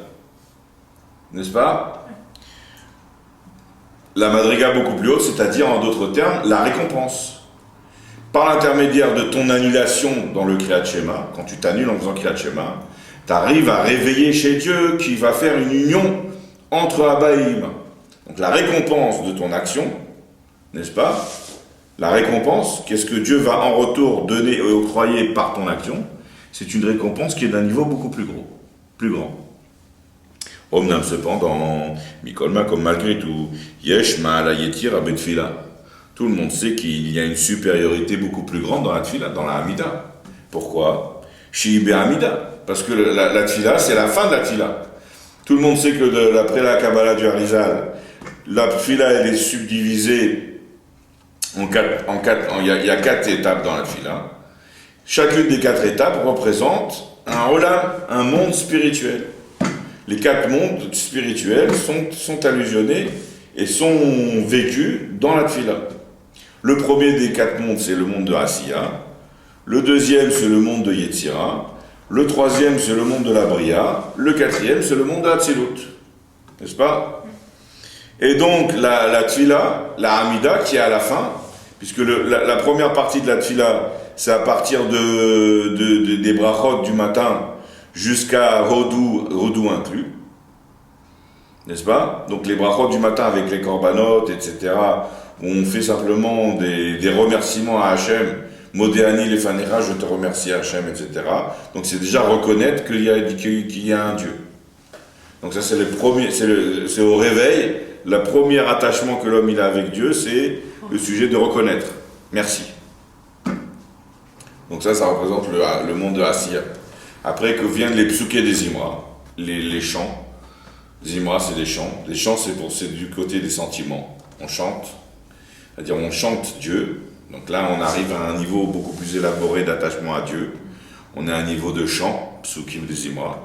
S1: N'est-ce pas? La madriga beaucoup plus haute, c'est-à-dire en d'autres termes, la récompense. Par l'intermédiaire de ton annulation dans le Kriyat Shema, quand tu t'annules en faisant Kriyat Shema, tu arrives à réveiller chez Dieu qui va faire une union entre Abba et Ima. Donc la récompense de ton action, n'est-ce pas? La récompense, qu'est-ce que Dieu va en retour donner et octroyer par ton action? C'est une récompense qui est d'un niveau beaucoup plus gros, plus grand. Omnam cependant, Mikolma, comme malgré tout, Yesh Ma'ala Yetir Abetfila. Tout le monde sait qu'il y a une supériorité beaucoup plus grande dans la Tfila, dans la Hamida. Pourquoi? Shi'be Hamida. Parce que la Tfila, c'est la fin de la Tfila. Tout le monde sait que après la Kabbalah du Harizal, la Tfila, elle est subdivisée il y a 4 étapes dans la Tfila. Chacune des 4 étapes représente un olam, un monde spirituel. Les 4 mondes spirituels sont allusionnés et sont vécus dans la Tfila. Le premier des 4 mondes, c'est le monde de Asiya. Le deuxième, c'est le monde de Yetzira. Le troisième, c'est le monde de la Bria. Le quatrième, c'est le monde de Hatzilut. N'est-ce pas? Et donc, la Tfila, la Hamida, qui est à la fin, puisque la première partie de la Tfila, c'est à partir des brachot du matin jusqu'à Hodou inclus. N'est-ce pas? Donc les brachot du matin avec les korbanot, etc., où on fait simplement des remerciements à Hachem, Modéani, les Fanéra, je te remercie Hachem, etc. Donc c'est déjà reconnaître qu'il y a un Dieu. Donc ça c'est au réveil, le premier attachement que l'homme il a avec Dieu, c'est le sujet de reconnaître. Merci. Donc ça représente le monde de Asiya. Après que viennent les psuké des Zimra, les chants. Zimra, c'est des chants. Les chants, c'est du côté des sentiments. On chante, c'est-à-dire on chante Dieu. Donc là, on arrive à un niveau beaucoup plus élaboré d'attachement à Dieu. On est à un niveau de chant, psukim des Zimra.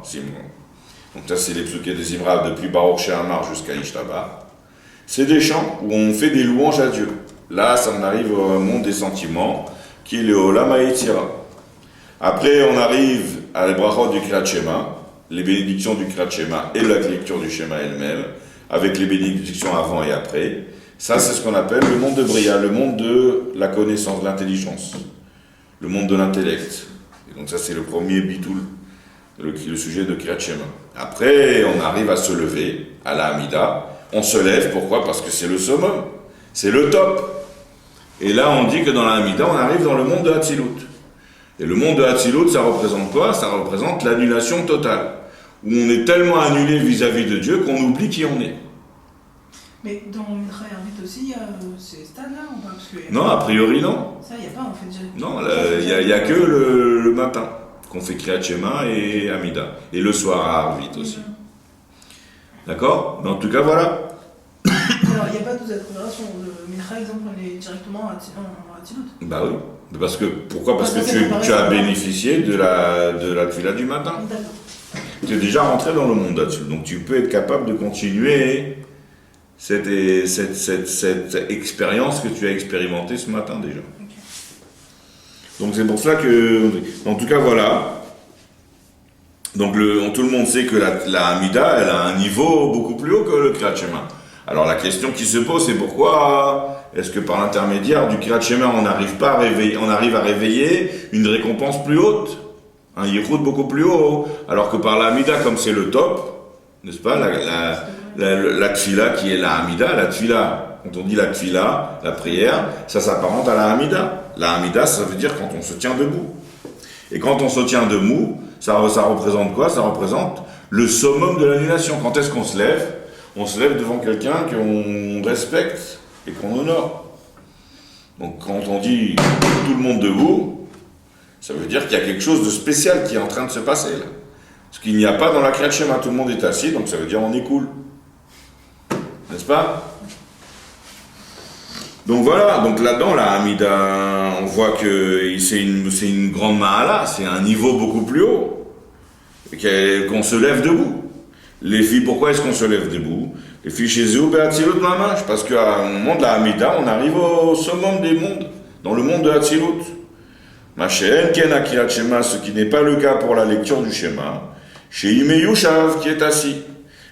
S1: Donc ça, c'est les psuké des Zimra depuis Baruch She'amar jusqu'à Ishtaba. C'est des chants où on fait des louanges à Dieu. Là, ça en arrive au monde des sentiments, qui est le Olam HaYetzira. Après, on arrive à les brachot du Kriyat Shema, les bénédictions du Kriyat Shema et la lecture du Shema elle-même, avec les bénédictions avant et après. Ça, c'est ce qu'on appelle le monde de Bria, le monde de la connaissance, de l'intelligence, le monde de l'intellect. Et donc ça, c'est le premier bitoul, le sujet de Kriyat Shema. Après, on arrive à se lever, à la Hamida. On se lève, pourquoi? Parce que c'est le summum, c'est le top. Et là, on dit que dans la Hamida, on arrive dans le monde de Hatzilut. Et le monde de Hatzilut, ça représente quoi? Ça représente l'annulation totale. Où on est tellement annulé vis-à-vis de Dieu qu'on oublie qui on est.
S2: Mais dans Mitra et Arvit aussi, il y a ces stades-là ou pas?
S1: Non, a priori non.
S2: Ça, il n'y a pas en fait déjà.
S1: Non, il n'y a que le matin qu'on fait Kriyat Shema et Hamida. Et le soir à Arvit aussi. D'accord? Mais en tout cas, voilà.
S2: Alors, il n'y a pas de cette conversion. Le Mitra, exemple, on est directement en Hatzilut.
S1: Bah oui. Pourquoi? Parce que tu as bénéficié de la Tfila du matin.
S2: D'accord.
S1: Tu es déjà rentré dans le monde là-dessus. Donc tu peux être capable de continuer cette expérience que tu as expérimentée ce matin déjà.
S2: Okay.
S1: Donc c'est pour cela que, en tout cas voilà. Donc tout le monde sait que la Hamida, elle a un niveau beaucoup plus haut que le Kriyat Shema. Alors la question qui se pose, c'est pourquoi est-ce que par l'intermédiaire du Kriyat Shema, on arrive à réveiller une récompense plus haute, un yichud beaucoup plus haut, alors que par la Hamida, comme c'est le top, n'est-ce pas, la tfila qui est la hamida. La tfila, quand on dit la tfila, la prière, ça s'apparente à la hamida. La hamida, ça veut dire quand on se tient debout. Et quand on se tient debout, ça représente quoi? Ça représente le summum de l'annulation. Quand est-ce qu'on se lève? On se lève devant quelqu'un qu'on respecte et qu'on honore. Donc quand on dit tout le monde debout, ça veut dire qu'il y a quelque chose de spécial qui est en train de se passer là. Ce qu'il n'y a pas dans la Kriyat Shema, tout le monde est assis, donc ça veut dire on est cool. N'est-ce pas? Donc voilà, donc là-dedans, la Hamida, on voit que c'est une grande mahala, c'est un niveau beaucoup plus haut, qu'on se lève debout. Les filles, pourquoi est-ce qu'on se lève debout? Les filles chez eux, Be'atzilut Mamash, parce qu'à un moment de la Hamida, on arrive au summum des mondes, dans le monde de Hatzilut. Ma'she'en ken Kriyat Shema, ce qui n'est pas le cas pour la lecture du schéma. Chez Imeyushav, qui est assis.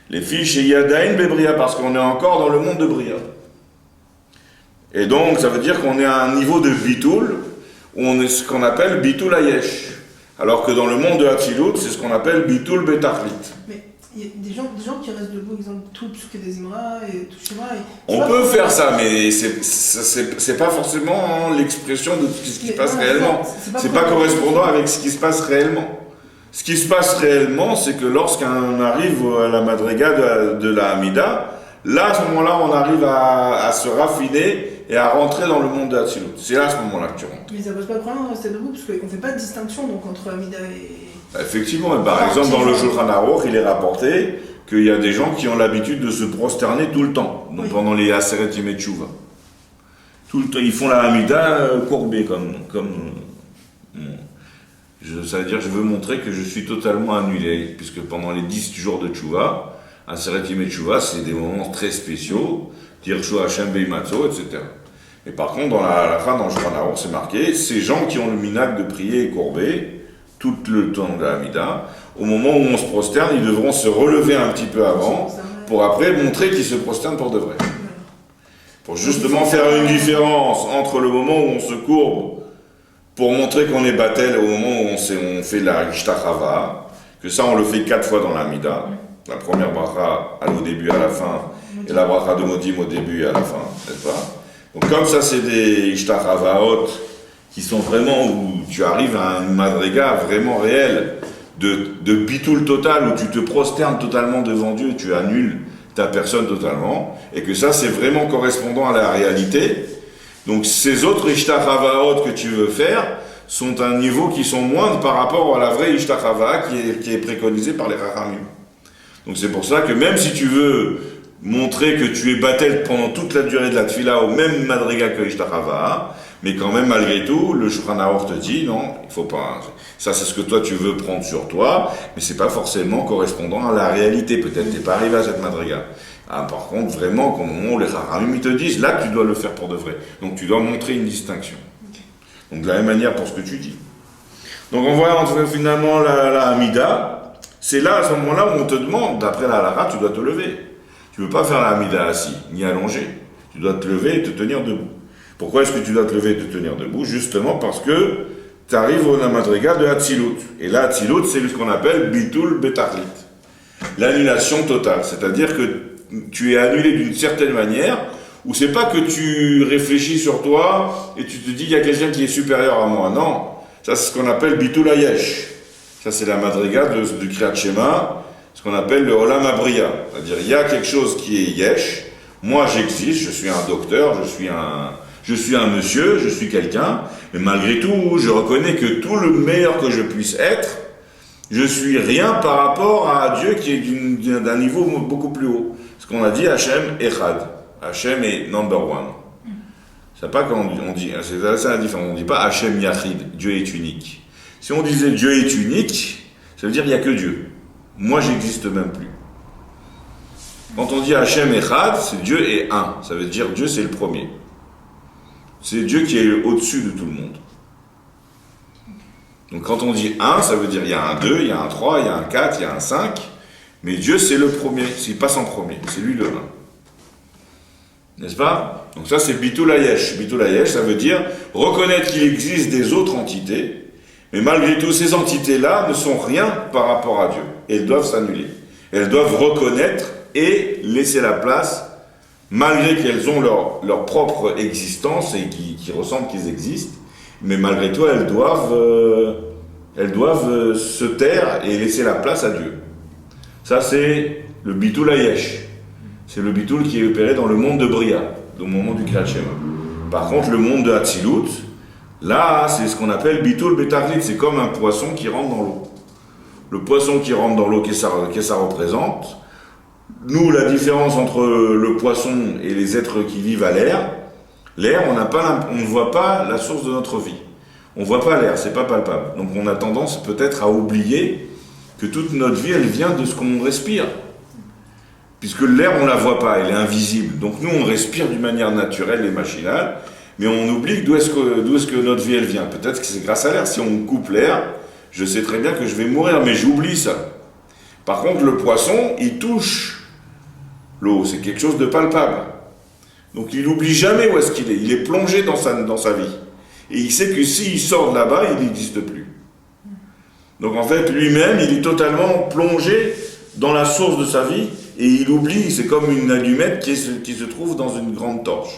S1: Les filles chez Yadain Bebria, parce qu'on est encore dans le monde de Bria. Et donc, ça veut dire qu'on est à un niveau de Bitoul, où on est ce qu'on appelle Bitoul Ayesh. Alors que dans le monde de Hatzilut, c'est ce qu'on appelle Bitoul Betachlit.
S2: Mais il y a des gens qui restent debout, exemple, tout Psuke des Imra et tout Shema.
S1: On peut faire ça, mais c'est pas forcément l'expression de ce qui se passe réellement. C'est pas correspondant avec ce qui se passe réellement. Ce qui se passe réellement, c'est que lorsqu'on arrive à la madriga de la Hamida, là, à ce moment-là, on arrive à se raffiner et à rentrer dans le monde de Hatzilut. C'est là, à ce moment-là, que tu rentres.
S2: Mais ça pose pas de problème de rester debout, parce qu'on ne fait pas de distinction donc, entre Hamida et...
S1: Effectivement, par exemple, dans le Shulchan Aruch, il est rapporté qu'il y a des gens qui ont l'habitude de se prosterner tout le temps, donc oui. Pendant les Aseret Yemei Teshuvah. Tout le temps, ils font la Hamida courbée, ça veut dire, je veux montrer que je suis totalement annulé, puisque pendant les 10 jours de Teshuvah, Aseret Yemei Teshuvah, c'est des moments très spéciaux, Tirshu Hashem Beimatzo, etc. Et par contre, dans la fin, dans le Shulchan Aruch, c'est marqué, ces gens qui ont le minhag de prier et courber, tout le temps de la Hamida, au moment où on se prosterne, ils devront se relever un petit peu avant, pour après montrer qu'ils se prosternent pour de vrai. Pour justement faire une différence entre le moment où on se courbe, pour montrer qu'on est battel, au moment où on fait la Ishtachava, que ça on le fait 4 fois dans la Hamida, la première bracha au début et à la fin, et la bracha de Modim au début et à la fin, n'est-ce pas? Donc comme ça c'est des Ishtachavaot, qui sont vraiment où tu arrives à une madriga vraiment réelle de bitoul total, où tu te prosternes totalement devant Dieu, tu annules ta personne totalement, et que ça c'est vraiment correspondant à la réalité. Donc ces autres ishtachavaot que tu veux faire sont à un niveau qui sont moindres par rapport à la vraie ishtachava qui est préconisée par les Rachamim. Donc c'est pour ça que même si tu veux montrer que tu es battel pendant toute la durée de la tfila au même madriga que ishtachava, mais quand même, malgré tout, le Shulchan Aruch te dit, non, il faut pas. Ça, c'est ce que toi, tu veux prendre sur toi, mais c'est pas forcément correspondant à la réalité. Peut-être t'es pas arrivé à cette madriga. Ah, par contre, vraiment, au moment où les Chachamim ils te disent, là, tu dois le faire pour de vrai. Donc, tu dois montrer une distinction. Donc, de la même manière pour ce que tu dis. Donc, on voit finalement la Hamida. C'est là, à ce moment-là, où on te demande, d'après la halakha, tu dois te lever. Tu ne peux pas faire la Hamida assis, ni allongé. Tu dois te lever et te tenir debout. Pourquoi est-ce que tu dois te lever et te tenir debout? Justement parce que tu arrives au madriga de Hatzilut. Et là, Hatzilut, c'est ce qu'on appelle Bitoul Betachlit. L'annulation totale. C'est-à-dire que tu es annulé d'une certaine manière, où c'est pas que tu réfléchis sur toi et tu te dis il y a quelqu'un qui est supérieur à moi. Non. Ça, c'est ce qu'on appelle Bitoul Ayesh. Ça, c'est la madriga du Kriyat Shema, ce qu'on appelle le Olam Abriya. C'est-à-dire, il y a quelque chose qui est Yesh. Moi, j'existe, je suis un docteur, je suis un monsieur, je suis quelqu'un, mais malgré tout, je reconnais que tout le meilleur que je puisse être, je suis rien par rapport à Dieu qui est d'un niveau beaucoup plus haut. Ce qu'on a dit, Hachem Echad. Hachem est number one. C'est pas quand on dit, c'est la différence, on ne dit pas Hachem Yachid, Dieu est unique. Si on disait Dieu est unique, ça veut dire qu'il n'y a que Dieu. Moi, j'existe même plus. Quand on dit Hachem Echad, c'est Dieu est un. Ça veut dire Dieu c'est le premier. C'est Dieu qui est au-dessus de tout le monde. Donc quand on dit 1, ça veut dire il y a un 2, il y a un 3, il y a un 4, il y a un 5. Mais Dieu c'est le premier, il passe en premier, c'est lui le 1. N'est-ce pas? Donc ça c'est Bitoul Ayesh. Bitoul Ayesh, ça veut dire reconnaître qu'il existe des autres entités, mais malgré tout ces entités-là ne sont rien par rapport à Dieu. Elles doivent s'annuler. Elles doivent reconnaître et laisser la place, malgré qu'elles ont leur propre existence et qui ressentent qu'ils existent, mais malgré tout, elles doivent se taire et laisser la place à Dieu. Ça, c'est le Bitul Hayesh. C'est le Bitul qui est opéré dans le monde de Bria, au moment du Kriyat Shema. Par contre, le monde de Hatzilut, là, c'est ce qu'on appelle Bitul Betachlit. C'est comme un poisson qui rentre dans l'eau. Le poisson qui rentre dans l'eau, qu'est-ce que ça représente? Nous, la différence entre le poisson et les êtres qui vivent à l'air, on ne voit pas la source de notre vie. On ne voit pas l'air, c'est pas palpable. Donc on a tendance peut-être à oublier que toute notre vie, elle vient de ce qu'on respire. Puisque l'air, on ne la voit pas, elle est invisible. Donc nous, on respire d'une manière naturelle et machinale, mais on oublie d'où est-ce que notre vie, elle vient. Peut-être que c'est grâce à l'air. Si on coupe l'air, je sais très bien que je vais mourir, mais j'oublie ça. Par contre, le poisson, il touche l'eau, c'est quelque chose de palpable. Donc il n'oublie jamais où est-ce qu'il est. Il est plongé dans sa vie. Et il sait que s'il sort de là-bas, il n'existe plus. Donc en fait, lui-même, il est totalement plongé dans la source de sa vie, et il oublie, c'est comme une allumette qui se trouve dans une grande torche.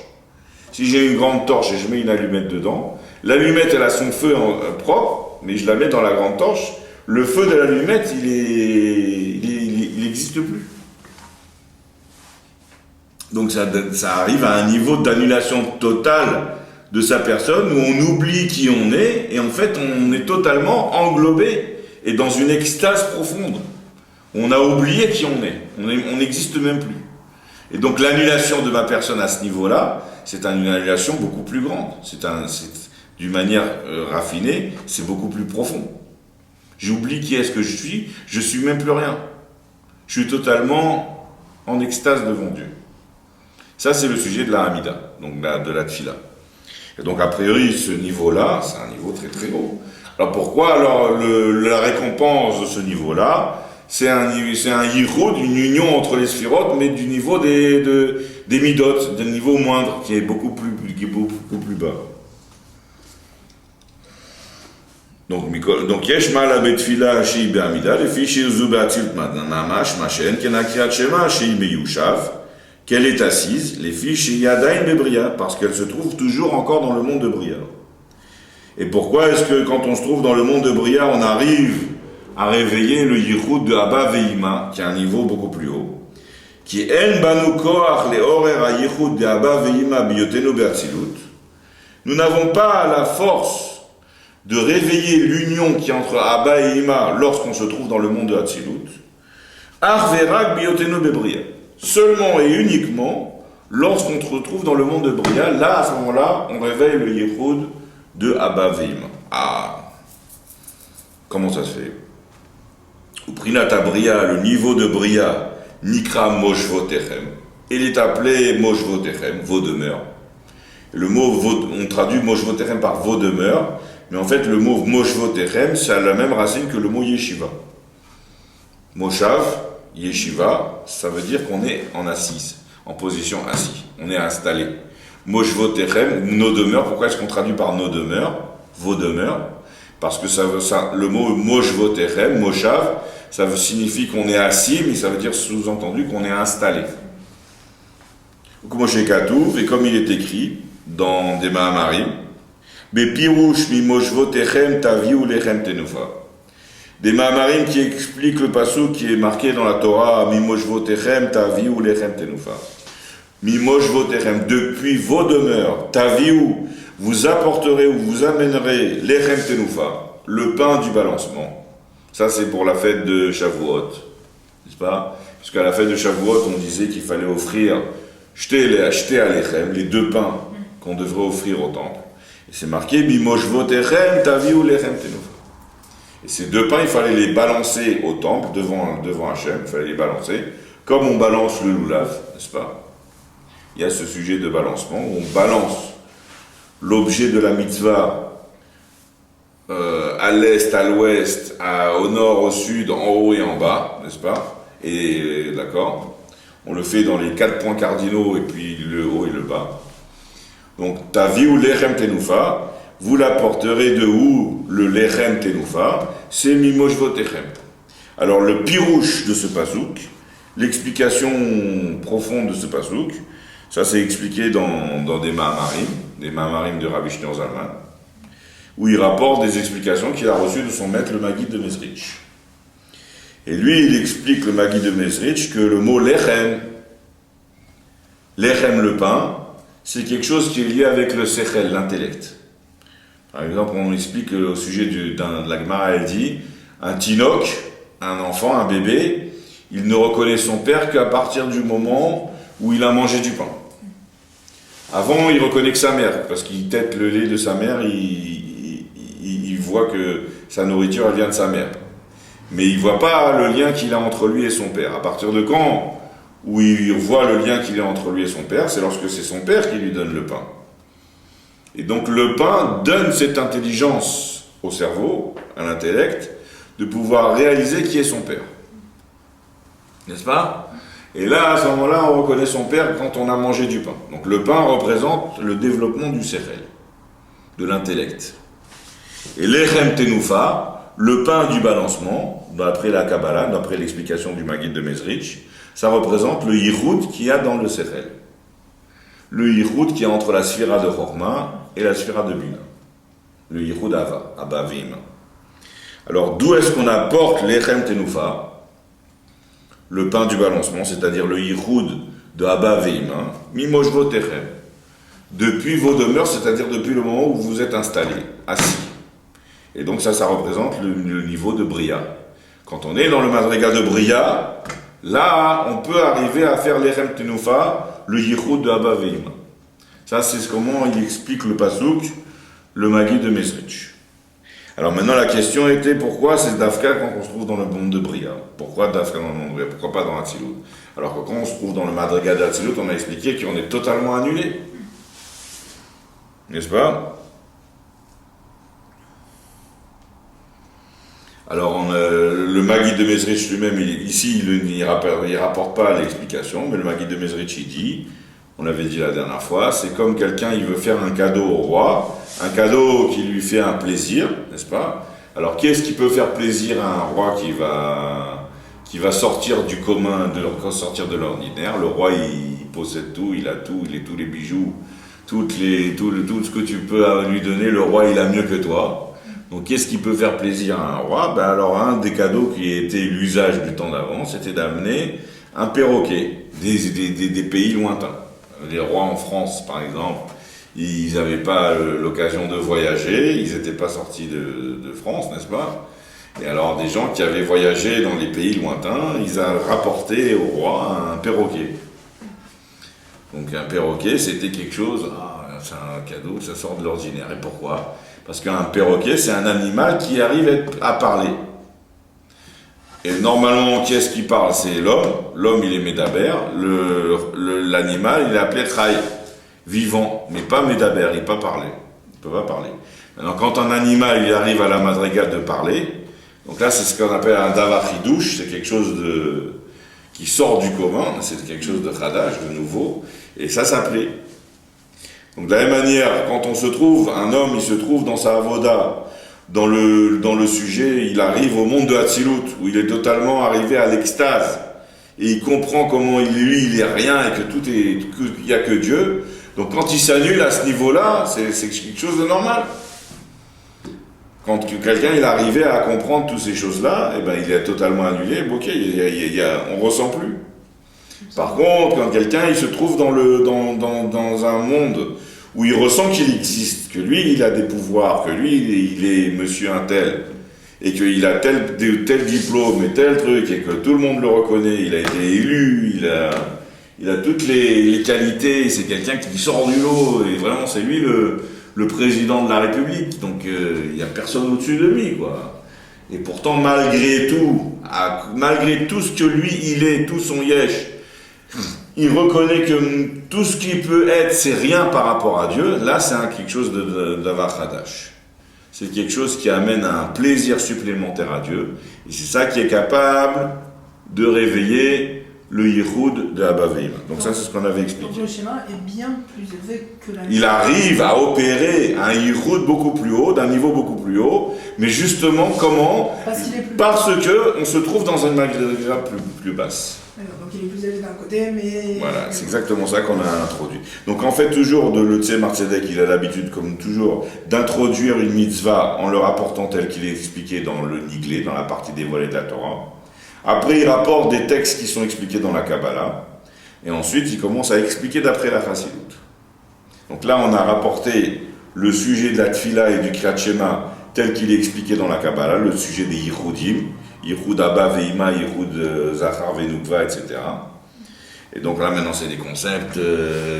S1: Si j'ai une grande torche et je mets une allumette dedans, l'allumette, elle a son feu propre, mais je la mets dans la grande torche, le feu de l'allumette, il n'existe plus. Donc ça arrive à un niveau d'annulation totale de sa personne où on oublie qui on est et en fait on est totalement englobé et dans une extase profonde. On a oublié qui on est. On n'existe même plus. Et donc l'annulation de ma personne à ce niveau-là, c'est une annulation beaucoup plus grande. D'une manière raffinée, c'est beaucoup plus profond. J'oublie qui est-ce que je suis même plus rien. Je suis totalement en extase devant Dieu. Ça, c'est le sujet de la Hamida, donc de la Tfila. Et donc, a priori, ce niveau-là, c'est un niveau très très haut. Alors pourquoi alors la récompense de ce niveau-là, c'est un yichud, une union entre les sphirotes, mais du niveau des midot, d'un niveau moindre, qui est beaucoup plus bas. Donc yesh ma la betfila shi be'amida, le fi shi zu be'atilt mamash machen kenakiat shema shi meyushav, qu'elle est assise, les filles chez Yadaïn Bebria, parce qu'elle se trouve toujours encore dans le monde de Bria. Et pourquoi est-ce que quand on se trouve dans le monde de Bria, on arrive à réveiller le yichud de Abba Veima, qui est un niveau beaucoup plus haut, qui est En Banu Koach le Horer ha yichud de Abba Veima biyotenu be'atzilut. Nous n'avons pas la force de réveiller l'union qui est entre Abba et Ima lorsqu'on se trouve dans le monde de Hatzilut. Arverak biyotenu bebria. Seulement et uniquement lorsqu'on se retrouve dans le monde de Bria, là, à ce moment-là, on réveille le yichud de Abba Veima. Ah, comment ça se fait? Au Prinata Bria, le niveau de Bria, Nikra Moshvotechem, il est appelé Moshvotechem, vos demeures. Le mot, on traduit Moshvotechem par vos demeures, mais en fait, le mot Moshvotechem, ça a la même racine que le mot Yeshiva. Moshav, Yeshiva, ça veut dire qu'on est en assise, en position assis, on est installé. Moshvotechem, nos demeures, pourquoi est-ce qu'on traduit par nos demeures, vos demeures? Parce que le mot Moshvotechem, Moshav, ça signifie qu'on est assis, mais ça veut dire sous-entendu qu'on est installé. Moshe Katouv, et comme il est écrit dans des Mahamarim, Bepirouch mi Moshvotechem taviu lechem tenufa. Des Mahamarim qui expliquent le passage qui est marqué dans la Torah, Mimoshvotechem taviu lechem tenufa. Mimoshvotechem, depuis vos demeures, taviu, vous apporterez ou vous amènerez lechem tenufa, le pain du balancement. Ça c'est pour la fête de Shavuot, n'est-ce pas? Parce qu'à la fête de Shavuot, on disait qu'il fallait offrir, acheter à lechem, les deux pains qu'on devrait offrir au temple. Et c'est marqué, Mimoshvotechem taviu lechem tenufa. Et ces deux pains, il fallait les balancer au temple, devant Hachem, il fallait les balancer, comme on balance le loulav, n'est-ce pas? Il y a ce sujet de balancement, où on balance l'objet de la mitzvah à l'est, à l'ouest, au nord, au sud, en haut et en bas, n'est-ce pas? Et d'accord? On le fait dans les 4 points cardinaux, et puis le haut et le bas. Donc, taviu lechem tenufa, vous l'apporterez de où le lechem tenufa, c'est mimoshvotechem. Alors le pirouche de ce pasouk, l'explication profonde de ce pasouk, ça c'est expliqué dans des Mahamarim de Rabbi Shneur Zalman, où il rapporte des explications qu'il a reçues de son maître, le Maguide de Mezrich. Et lui, il explique, le Maguide de Mezrich, que le mot lechem, le pain, c'est quelque chose qui est lié avec le sechel, l'intellect. Par exemple, on explique au sujet de la Gemara, elle dit, un tinok, un enfant, un bébé, il ne reconnaît son père qu'à partir du moment où il a mangé du pain. Avant, il reconnaît que sa mère, parce qu'il tète le lait de sa mère, il voit que sa nourriture, elle vient de sa mère. Mais il ne voit pas le lien qu'il a entre lui et son père. À partir de quand où il voit le lien qu'il a entre lui et son père, c'est lorsque c'est son père qui lui donne le pain. Et donc le pain donne cette intelligence au cerveau, à l'intellect, de pouvoir réaliser qui est son père. N'est-ce pas? Et là, à ce moment-là, on reconnaît son père quand on a mangé du pain. Donc le pain représente le développement du sechel, de l'intellect. Et l'echem tenoufa, le pain du balancement, d'après la Kabbalah, d'après l'explication du Maguide de Mezrich, ça représente le yichud qu'il y a dans le sechel. Le yichud qui est entre la sphira de Chorma et la sphira de Bina. Le yichud Abavim. Alors d'où est-ce qu'on apporte l'echem tenoufa, le pain du balancement, c'est-à-dire le yichud de Abavim, mimoshvotechem, depuis vos demeures, c'est-à-dire depuis le moment où vous êtes installés, assis. Et donc ça représente le niveau de Bria. Quand on est dans le madriga de Bria, là, on peut arriver à faire l'Echem Tenoufa, le Yichud de Abavim. Ça, c'est comment il explique le Pasouk, le Maguide de Mezrich. Alors maintenant, la question était, pourquoi c'est Dafka quand on se trouve dans le monde de Bria? Pourquoi Dafka dans le monde de Bria? Pourquoi pas dans Hatzilut? Alors que quand on se trouve dans le madriga de Hatzilut, on a expliqué qu'on est totalement annulé. N'est-ce pas? Alors, le Maguide de Mezrich lui-même, ici, il ne rapporte pas l'explication, mais le Maguide de Mezrich, il dit, on l'avait dit la dernière fois, c'est comme quelqu'un, il veut faire un cadeau au roi, un cadeau qui lui fait un plaisir, n'est-ce pas? Alors, qu'est-ce qui peut faire plaisir à un roi qui va sortir du commun, sortir de l'ordinaire? Le roi, il possède tout, il a tous les bijoux, tout ce que tu peux lui donner, le roi, il a mieux que toi. Donc, qu'est-ce qui peut faire plaisir à un roi? Alors, un des cadeaux qui était l'usage du temps d'avant, c'était d'amener un perroquet des pays lointains. Les rois en France, par exemple, ils n'avaient pas l'occasion de voyager, ils n'étaient pas sortis de France, n'est-ce pas? Et alors, des gens qui avaient voyagé dans les pays lointains, ils ont rapporté au roi un perroquet. Donc, un perroquet, c'était quelque chose, c'est un cadeau, ça sort de l'ordinaire. Et pourquoi? Parce qu'un perroquet, c'est un animal qui arrive à parler. Et normalement, qui est-ce qui parle? C'est l'homme. L'homme, il est médaber. L'animal, il est appelé chai, vivant, mais pas médaber, il ne peut pas parler. Il ne peut pas parler. Maintenant, quand un animal, il arrive à la madriga de parler, donc là, c'est ce qu'on appelle un davar chidouche, c'est quelque chose qui sort du commun, c'est quelque chose de chadash, de nouveau, et ça s'appelait. Donc de la même manière, quand on se trouve, un homme, il se trouve dans sa avoda, dans le sujet, il arrive au monde de Hatzilut, où il est totalement arrivé à l'extase, et il comprend comment il est rien, et qu'il n'y a que Dieu. Donc quand il s'annule à ce niveau-là, c'est quelque chose de normal. Quand quelqu'un il est arrivé à comprendre toutes ces choses-là, eh ben, il est totalement annulé, on ne ressent plus. Par contre, quand quelqu'un il se trouve dans un monde où il ressent qu'il existe, que lui il a des pouvoirs, que lui il est monsieur un tel, et qu'il a tel diplôme et tel truc, et que tout le monde le reconnaît, il a été élu, il a toutes les qualités, c'est quelqu'un qui sort du lot, et vraiment c'est lui le président de la République, donc il n'y a personne au-dessus de lui, quoi. Et pourtant, malgré tout ce que lui il est, tout son yesh, il reconnaît que tout ce qui peut être, c'est rien par rapport à Dieu. Là, c'est quelque chose d'avar chadash. C'est quelque chose qui amène un plaisir supplémentaire à Dieu. Et c'est ça qui est capable de réveiller le yichud de Abavim. Donc ça, c'est ce qu'on avait expliqué.
S2: Donc le schéma est bien plus élevé que la...
S1: Il arrive à opérer un yichud beaucoup plus haut, d'un niveau beaucoup plus haut. Mais justement, comment? Parce qu'on se trouve dans une madriga plus basse.
S2: Donc il est plus élevé d'un côté, mais...
S1: Voilà, c'est exactement ça qu'on a introduit. Donc en fait, toujours, le Tzemar Tzedek, il a l'habitude, comme toujours, d'introduire une mitzvah en le rapportant tel qu'il est expliqué dans le Niglé, dans la partie dévoilée de la Torah. Après, il rapporte des textes qui sont expliqués dans la Kabbalah. Et ensuite, il commence à expliquer d'après la Chassidut. Donc là, on a rapporté le sujet de la Tfila et du Kriyat Shema tel qu'il est expliqué dans la Kabbalah, le sujet des Yichudim, Yichud Abba Veima, Yichud Zachar Venukva, etc. Et donc là, maintenant, c'est des concepts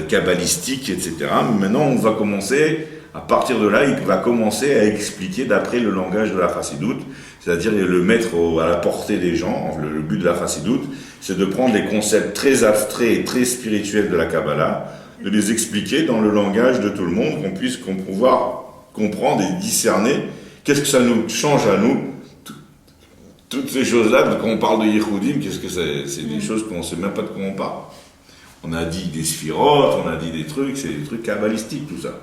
S1: kabbalistiques, etc. Maintenant, on va commencer, à partir de là, il va commencer à expliquer d'après le langage de la Chassidut, c'est-à-dire le mettre à la portée des gens. Le but de la Chassidut, c'est de prendre les concepts très abstraits et très spirituels de la Kabbalah, de les expliquer dans le langage de tout le monde, qu'on puisse pouvoir comprendre et discerner qu'est-ce que ça nous change à nous. Toutes ces choses-là, quand on parle de Yehudim, qu'est-ce que c'est? C'est des choses qu'on ne sait même pas de quoi on parle. On a dit des sphirotes, on a dit des trucs, c'est des trucs kabbalistiques, tout ça.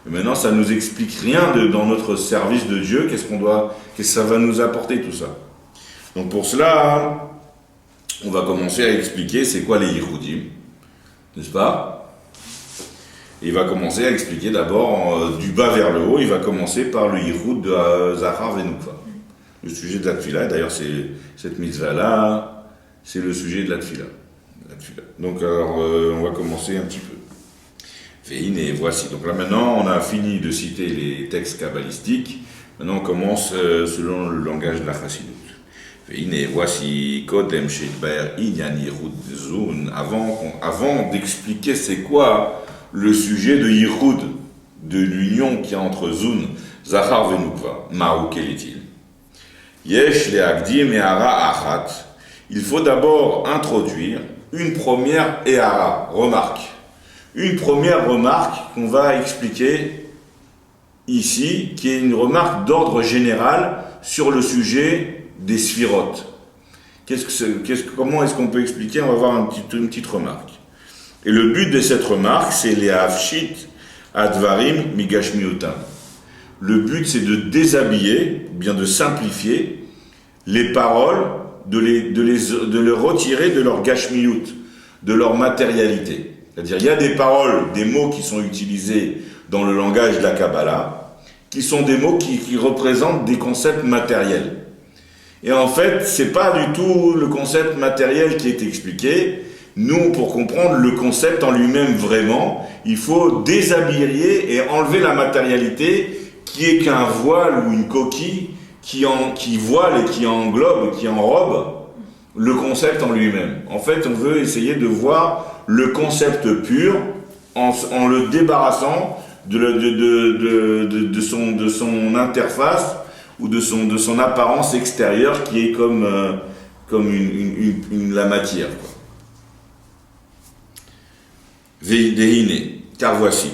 S1: Mais maintenant, ça ne nous explique rien dans notre service de Dieu, qu'est-ce que ça va nous apporter, tout ça. Donc pour cela, on va commencer à expliquer c'est quoi les Yehudim, n'est-ce pas? Et il va commencer à expliquer d'abord du bas vers le haut, il va commencer par le Yichud de Zachar Venukva. Le sujet de la Tfila, d'ailleurs cette mitzvah-là, c'est le sujet de la Tfila. Donc alors, on va commencer un petit peu. Veine, et voici. Donc là maintenant, on a fini de citer les textes kabbalistiques. Maintenant on commence selon le langage de la Chassidut. Veine, et voici, Kodem Shedber Inyan Yichud Zun, avant d'expliquer c'est quoi le sujet de Yichud, de l'union qu'il y a entre Zun, Zachar Venukva, Maou, quel est-il? Yesh le Agdim et Hara Achat. Il faut d'abord introduire une première Ehara, remarque. Une première remarque qu'on va expliquer ici, qui est une remarque d'ordre général sur le sujet des sphirotes. Comment est-ce qu'on peut expliquer? On va voir une petite remarque. Et le but de cette remarque, c'est les Hafshit Advarim Migashmiutam. Le but, c'est de déshabiller, bien de simplifier les paroles, de les retirer de leur gashmiyut, de leur matérialité. C'est-à-dire, il y a des paroles, des mots qui sont utilisés dans le langage de la Kabbalah, qui sont des mots qui représentent des concepts matériels. Et en fait, c'est pas du tout le concept matériel qui est expliqué. Nous, pour comprendre le concept en lui-même vraiment, il faut déshabiller et enlever la matérialité qui est qu'un voile ou une coquille qui voile et qui englobe, qui enrobe le concept en lui-même. En fait, on veut essayer de voir le concept pur en le débarrassant de son interface ou de son apparence extérieure qui est comme la matière. Veidehine, car voici.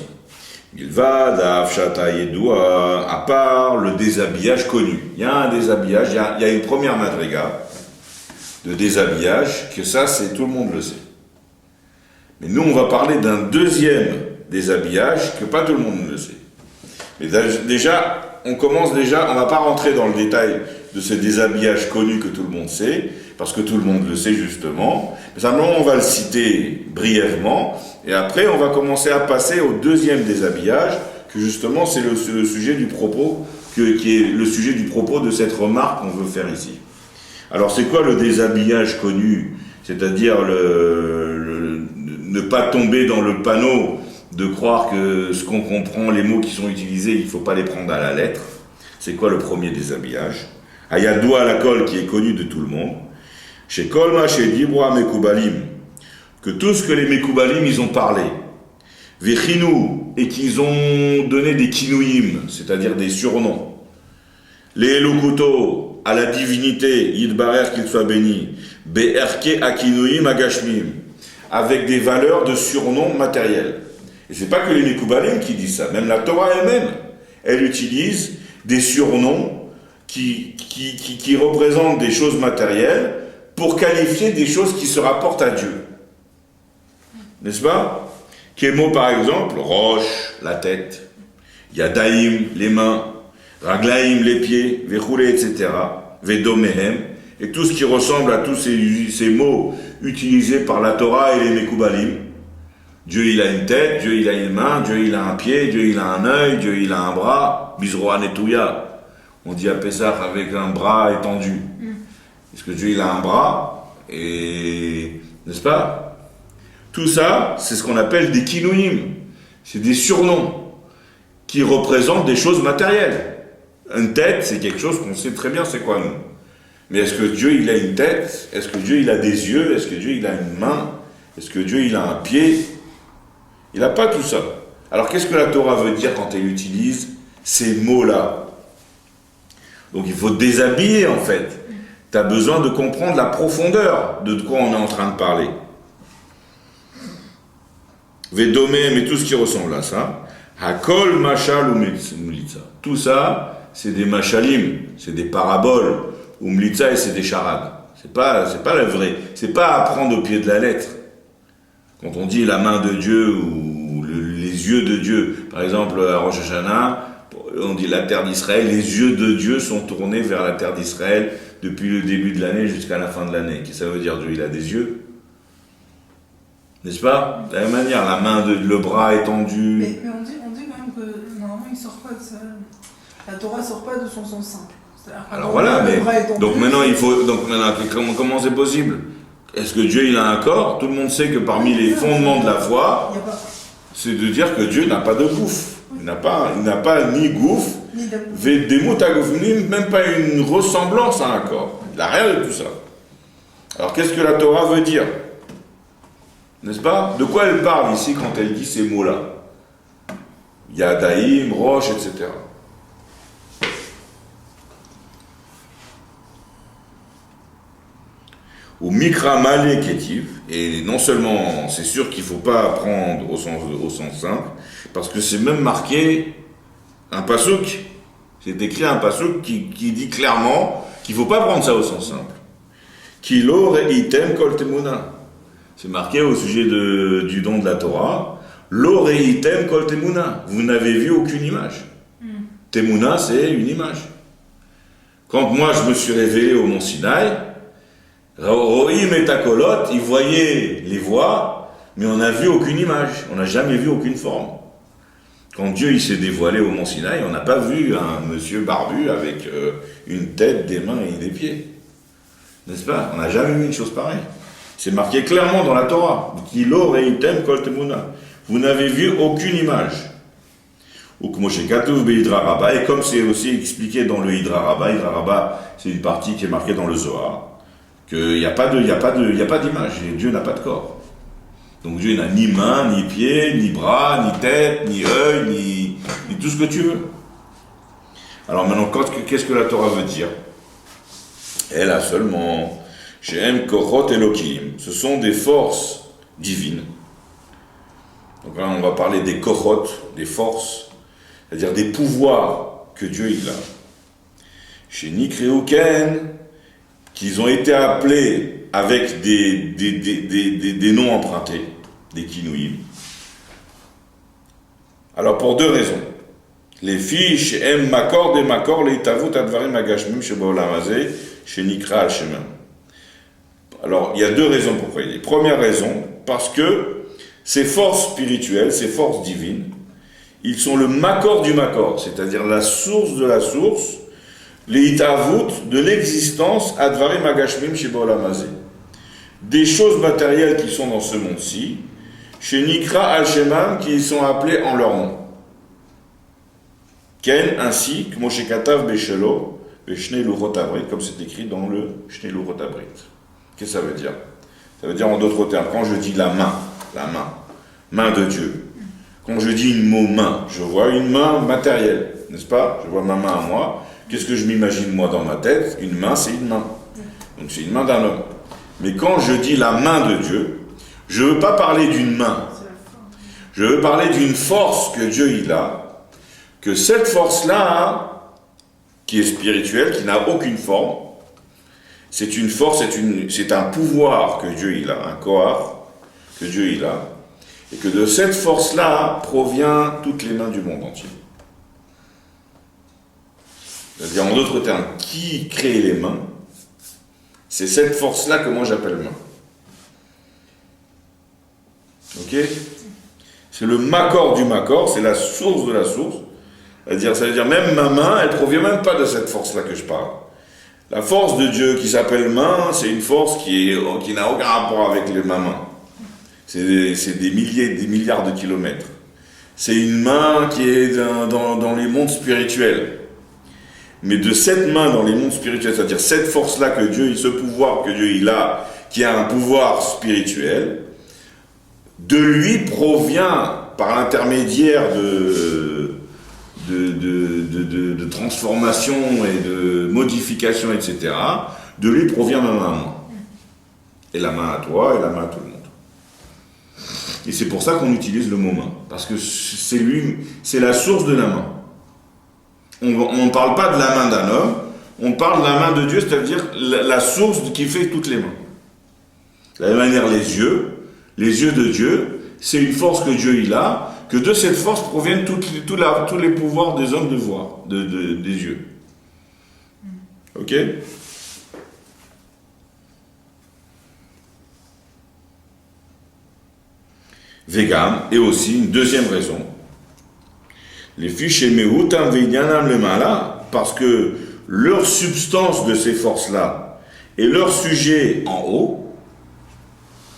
S1: Il va d'Afshata Yedua, à part le déshabillage connu. Il y a un déshabillage, il y a une première madriga de déshabillage, que ça, tout le monde le sait. Mais nous, on va parler d'un deuxième déshabillage que pas tout le monde le sait. Mais déjà, on ne va pas rentrer dans le détail de ce déshabillage connu que tout le monde sait, parce que tout le monde le sait justement. Mais simplement, on va le citer brièvement, et après, on va commencer à passer au deuxième déshabillage, que justement, c'est le sujet du propos, qui est le sujet du propos de cette remarque qu'on veut faire ici. Alors, c'est quoi le déshabillage connu? C'est-à-dire ne pas tomber dans le panneau de croire que ce qu'on comprend, les mots qui sont utilisés, il ne faut pas les prendre à la lettre. C'est quoi le premier déshabillage? Ayadoua la kol, qui est connu de tout le monde. Chez Kolma, chez Dibra Mekoubalim, que tout ce que les Mekoubalim, ils ont parlé, Vechinu, et qu'ils ont donné des kinouim, c'est-à-dire des surnoms. Les Elokuto, à la divinité, Yidbarer, qu'il soit béni, Be'erke Akinouim Agashmim, avec des valeurs de surnoms matériels. Et c'est pas que les Mekoubalim qui disent ça, même la Torah elle-même, elle utilise des surnoms qui représentent des choses matérielles pour qualifier des choses qui se rapportent à Dieu. N'est-ce pas? Kémo par exemple, roche, la tête, Yadaïm, les mains, Raglaïm, les pieds, Vechoulé, etc., Vedomehem, et tout ce qui ressemble à tous ces mots utilisés par la Torah et les Mekoubalim. Dieu il a une tête, Dieu il a une main, Dieu il a un pied, Dieu il a un œil, Dieu il a un bras, Bizroa Netouya. On dit à Pessah avec un bras étendu. Est-ce que Dieu il a un bras? Et n'est-ce pas? Tout ça, c'est ce qu'on appelle des kinouim. C'est des surnoms qui représentent des choses matérielles. Une tête, c'est quelque chose qu'on sait très bien c'est quoi nous. Mais est-ce que Dieu il a une tête? Est-ce que Dieu il a des yeux? Est-ce que Dieu il a une main? Est-ce que Dieu il a un pied? Il n'a pas tout ça. Alors qu'est-ce que la Torah veut dire quand elle utilise ces mots-là? Donc il faut te déshabiller en fait. Tu as besoin de comprendre la profondeur de quoi on est en train de parler. Védomé, mais tout ce qui ressemble à ça. Hakol machal ou mlitza. Tout ça, c'est des machalim, c'est des paraboles. Ou mlitza et c'est des charades. C'est pas la vraie. C'est pas apprendre au pied de la lettre. Quand on dit la main de Dieu ou les yeux de Dieu, par exemple à Rosh Hashanah, on dit la terre d'Israël, les yeux de Dieu sont tournés vers la terre d'Israël depuis le début de l'année jusqu'à la fin de l'année. Qu'est-ce que ça veut dire? Dieu, il a des yeux? N'est-ce pas? De la même manière, la main, le bras étendu.
S2: Mais on dit quand même que normalement il sort pas de ça. La Torah sort pas de son sens simple.
S1: Alors voilà, mais donc maintenant il faut. Donc maintenant, comment c'est possible? Est-ce que Dieu il a un corps? Tout le monde sait que parmi les fondements de la foi, c'est de dire que Dieu n'a pas de gouffre. Il n'a pas ni gouffre, même pas une ressemblance à un corps. Il n'a rien de tout ça. Alors qu'est-ce que la Torah veut dire? N'est-ce pas? De quoi elle parle ici quand elle dit ces mots-là? Yadaïm, Roche, etc. Ou Mikra Malé Ketiv, et non seulement, c'est sûr qu'il ne faut pas prendre au sens simple, parce que c'est même marqué un pasouk, c'est écrit un pasouk qui dit clairement qu'il ne faut pas prendre ça au sens simple. Kilo reitem kol temuna. C'est marqué au sujet du don de la Torah. Lo reitem kol temuna. Vous n'avez vu aucune image. Temuna, c'est une image. Quand moi je me suis révélé au mont Sinaï, Rohim et Takolot, ils voyaient les voix, mais on n'a vu aucune image. On n'a jamais vu aucune forme. Quand Dieu il s'est dévoilé au mont Sinaï, on n'a pas vu un monsieur barbu avec une tête, des mains et des pieds. N'est-ce pas? On n'a jamais vu une chose pareille. C'est marqué clairement dans la Torah. Vous n'avez vu aucune image. Et comme c'est aussi expliqué dans le Hidra Rabba, c'est une partie qui est marquée dans le Zohar, qu'il n'y a pas d'image, et Dieu n'a pas de corps. Donc Dieu n'a ni main, ni pied, ni bras, ni tête, ni œil, ni tout ce que tu veux. Alors maintenant, qu'est-ce que la Torah veut dire? Elle a seulement Shem Kochot Elohim. Ce sont des forces divines. Donc là, on va parler des Kochot, des forces, c'est-à-dire des pouvoirs que Dieu il a. Chez Nikreuken, qu'ils ont été appelés avec des noms empruntés, des Kinouim. Alors pour deux raisons. Les filles chez M Makor, des Makor, les Tavut Advarim Agashmim, chez Baolamazé, chez Nikra Al-Shemem. Alors il y a deux raisons pourquoi il est. Première raison, parce que ces forces spirituelles, ces forces divines, ils sont le Makor du Makor, c'est-à-dire la source de la source, les Itavut de l'existence Advarim Agashmim, chez Baolamazé. Des choses matérielles qui sont dans ce monde-ci, chez Nikra Al-Shemam, qui sont appelées en leur nom. Ken, ainsi que Moshe Katav Beshelo, Beshnei Luchot Abrit, comme c'est écrit dans le Shnei Luchot Abrit. Qu'est-ce que ça veut dire? Ça veut dire en d'autres termes, quand je dis la main de Dieu. Quand je dis une mot main, je vois une main matérielle, n'est-ce pas? Je vois ma main à moi. Qu'est-ce que je m'imagine moi dans ma tête? Une main, c'est une main. Donc c'est une main d'un homme. Mais quand je dis la main de Dieu, je ne veux pas parler d'une main. Je veux parler d'une force que Dieu il a, que cette force-là, qui est spirituelle, qui n'a aucune forme, c'est une force, c'est un pouvoir que Dieu il a, un corps que Dieu il a, et que de cette force-là provient toutes les mains du monde entier. C'est-à-dire, en d'autres termes, qui crée les mains? C'est cette force-là que moi j'appelle main. Ok? C'est le makor du makor, c'est la source de la source. Ça veut dire même ma main, elle ne provient même pas de cette force-là que je parle. La force de Dieu qui s'appelle main, c'est une force qui n'a aucun rapport avec ma main. C'est des milliers, des milliards de kilomètres. C'est une main qui est dans les mondes spirituels. Mais de cette main dans les mondes spirituels, c'est-à-dire cette force-là que Dieu, ce pouvoir que Dieu il a, qui a un pouvoir spirituel, de lui provient, par l'intermédiaire de transformation et de modification, etc., de lui provient ma main à moi. Et la main à toi, et la main à tout le monde. Et c'est pour ça qu'on utilise le mot main. Parce que c'est la source de la main. On ne parle pas de la main d'un homme, on parle de la main de Dieu, c'est-à-dire la source qui fait toutes les mains. De la même manière, les yeux de Dieu, c'est une force que Dieu il a, que de cette force proviennent tous les pouvoirs des hommes de voir, des yeux. Ok? Vegam, et aussi une deuxième raison. Les fiches Mehutam Veinyanam le Mala, parce que leur substance de ces forces-là et leur sujet en haut,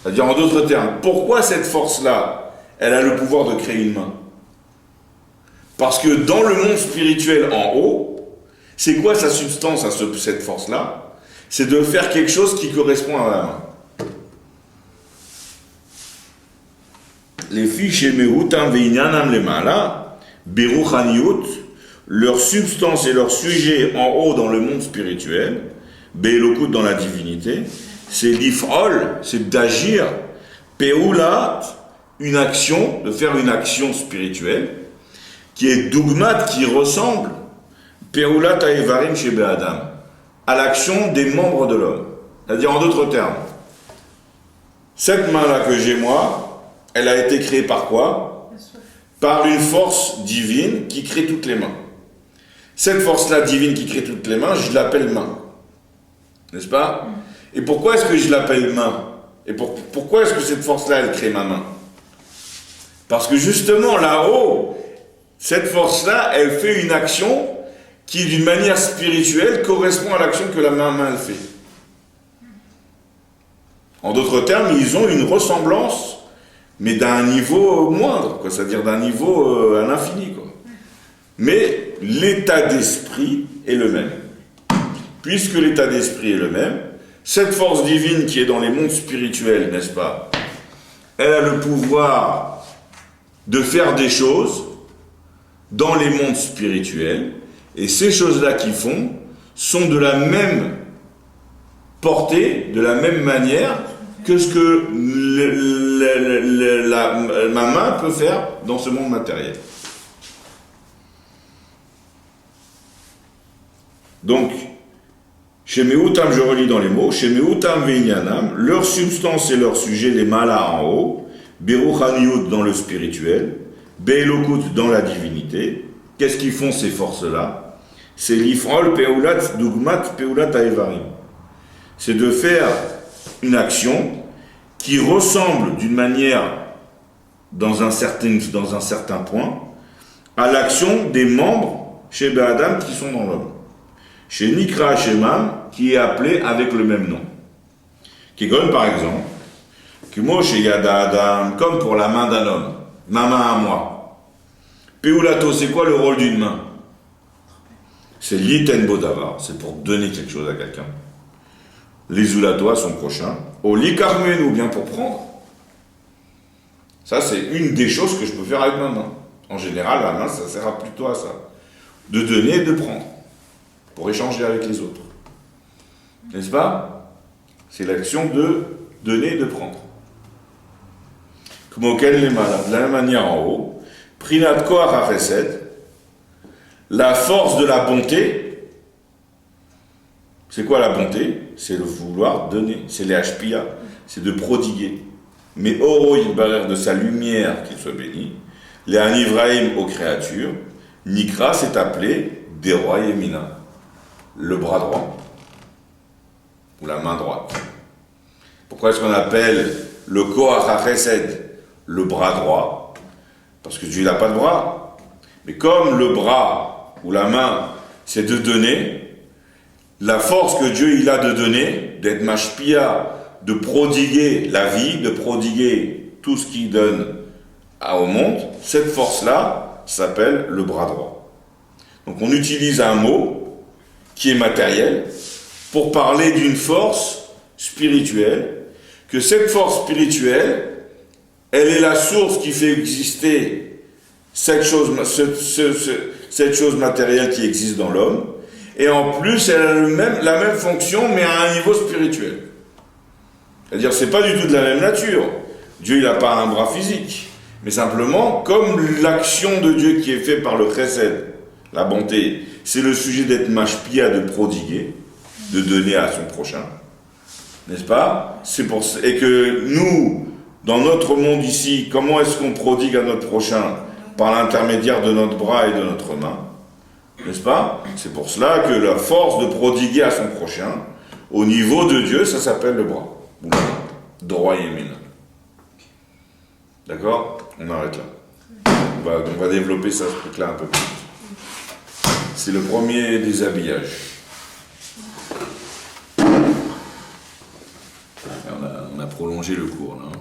S1: c'est-à-dire en d'autres termes, pourquoi cette force-là, elle a le pouvoir de créer une main? Parce que dans le monde spirituel en haut, c'est quoi sa substance à cette force-là? C'est de faire quelque chose qui correspond à la main. Les fiches Mehutam Veinyanam le Mala, Beruchaniut, leur substance et leur sujet en haut dans le monde spirituel, Be'elokut dans la divinité, c'est l'if'ol, c'est d'agir, Peulat, une action, de faire une action spirituelle, qui est dogmat, qui ressemble, Peulat ha'evarim chez Be'adam, à l'action des membres de l'homme. C'est-à-dire en d'autres termes, cette main-là que j'ai moi, elle a été créée par quoi? Par une force divine qui crée toutes les mains. Cette force-là divine qui crée toutes les mains, je l'appelle main. N'est-ce pas? Et pourquoi est-ce que je l'appelle main? Et pourquoi est-ce que cette force-là, elle crée ma main? Parce que justement, là-haut, cette force-là, elle fait une action qui, d'une manière spirituelle, correspond à l'action que la main elle fait. En d'autres termes, ils ont une ressemblance, mais d'un niveau moindre, quoi, c'est-à-dire d'un niveau à l'infini, quoi. Mais l'état d'esprit est le même. Puisque l'état d'esprit est le même, cette force divine qui est dans les mondes spirituels, n'est-ce pas, elle a le pouvoir de faire des choses dans les mondes spirituels, et ces choses-là qu'ils font sont de la même portée, de la même manière que ce que ma main peut faire dans ce monde matériel. Donc, chez Mehutam, je relis dans les mots, chez Mehutam Veinyanam, leur substance et leur sujet, les malas en haut, Beruchaniut dans le spirituel, Be'elokut dans la divinité. Qu'est-ce qu'ils font ces forces-là? C'est l'ifrol peulat dugmat peulat ha'evarim. C'est de faire une action qui ressemble d'une manière, dans un certain point, à l'action des membres chez Be'adam qui sont dans l'homme. Chez Nikra Shemam, qui est appelé avec le même nom. Qui donne par exemple, que moi chez Yada Adam, comme pour la main d'un homme, ma main à moi. Peulato, c'est quoi le rôle d'une main? C'est l'iten bodavar, c'est pour donner quelque chose à quelqu'un. Les oulato à son prochain, au likarmen ou bien pour prendre. Ça, c'est une des choses que je peux faire avec ma main. En général, la main, ça sert plutôt à ça. De donner et de prendre. Pour échanger avec les autres. N'est-ce pas? C'est l'action de donner et de prendre. Comme auquel les malades, de la même manière en haut, Prinat Koach HaChesed, la force de la bonté. C'est quoi la bonté? C'est le vouloir donner, c'est les hashpia, c'est de prodiguer. Mais Oro Yitbarer, de sa lumière, qu'il soit béni, les Anivraïm aux créatures, Nikra s'est appelé des rois Yemina, le bras droit. ou la main droite. Pourquoi est-ce qu'on appelle le Koach HaChesed le bras droit? Parce que Dieu n'a pas de bras. Mais comme le bras ou la main, c'est de donner, la force que Dieu il a de donner, d'être mashpia, de prodiguer la vie, de prodiguer tout ce qu'il donne au monde, cette force-là s'appelle le bras droit. Donc on utilise un mot qui est matériel pour parler d'une force spirituelle, que cette force spirituelle, elle est la source qui fait exister cette chose matérielle qui existe dans l'homme, et en plus elle a la même fonction mais à un niveau spirituel. C'est-à-dire c'est pas du tout de la même nature. Dieu il n'a pas un bras physique, mais simplement comme l'action de Dieu qui est faite par le chesed, la bonté, c'est le sujet d'être mashpia, de prodiguer, de donner à son prochain, n'est-ce pas? Et que nous, dans notre monde ici, comment est-ce qu'on prodigue à notre prochain? Par l'intermédiaire de notre bras et de notre main, n'est-ce pas? C'est pour cela que la force de prodiguer à son prochain, au niveau de Dieu, ça s'appelle le bras, ou la main, droit et mine. D'accord? On arrête là. On va développer ça, ce truc-là un peu plus. C'est le premier déshabillage. On a prolongé le cours là.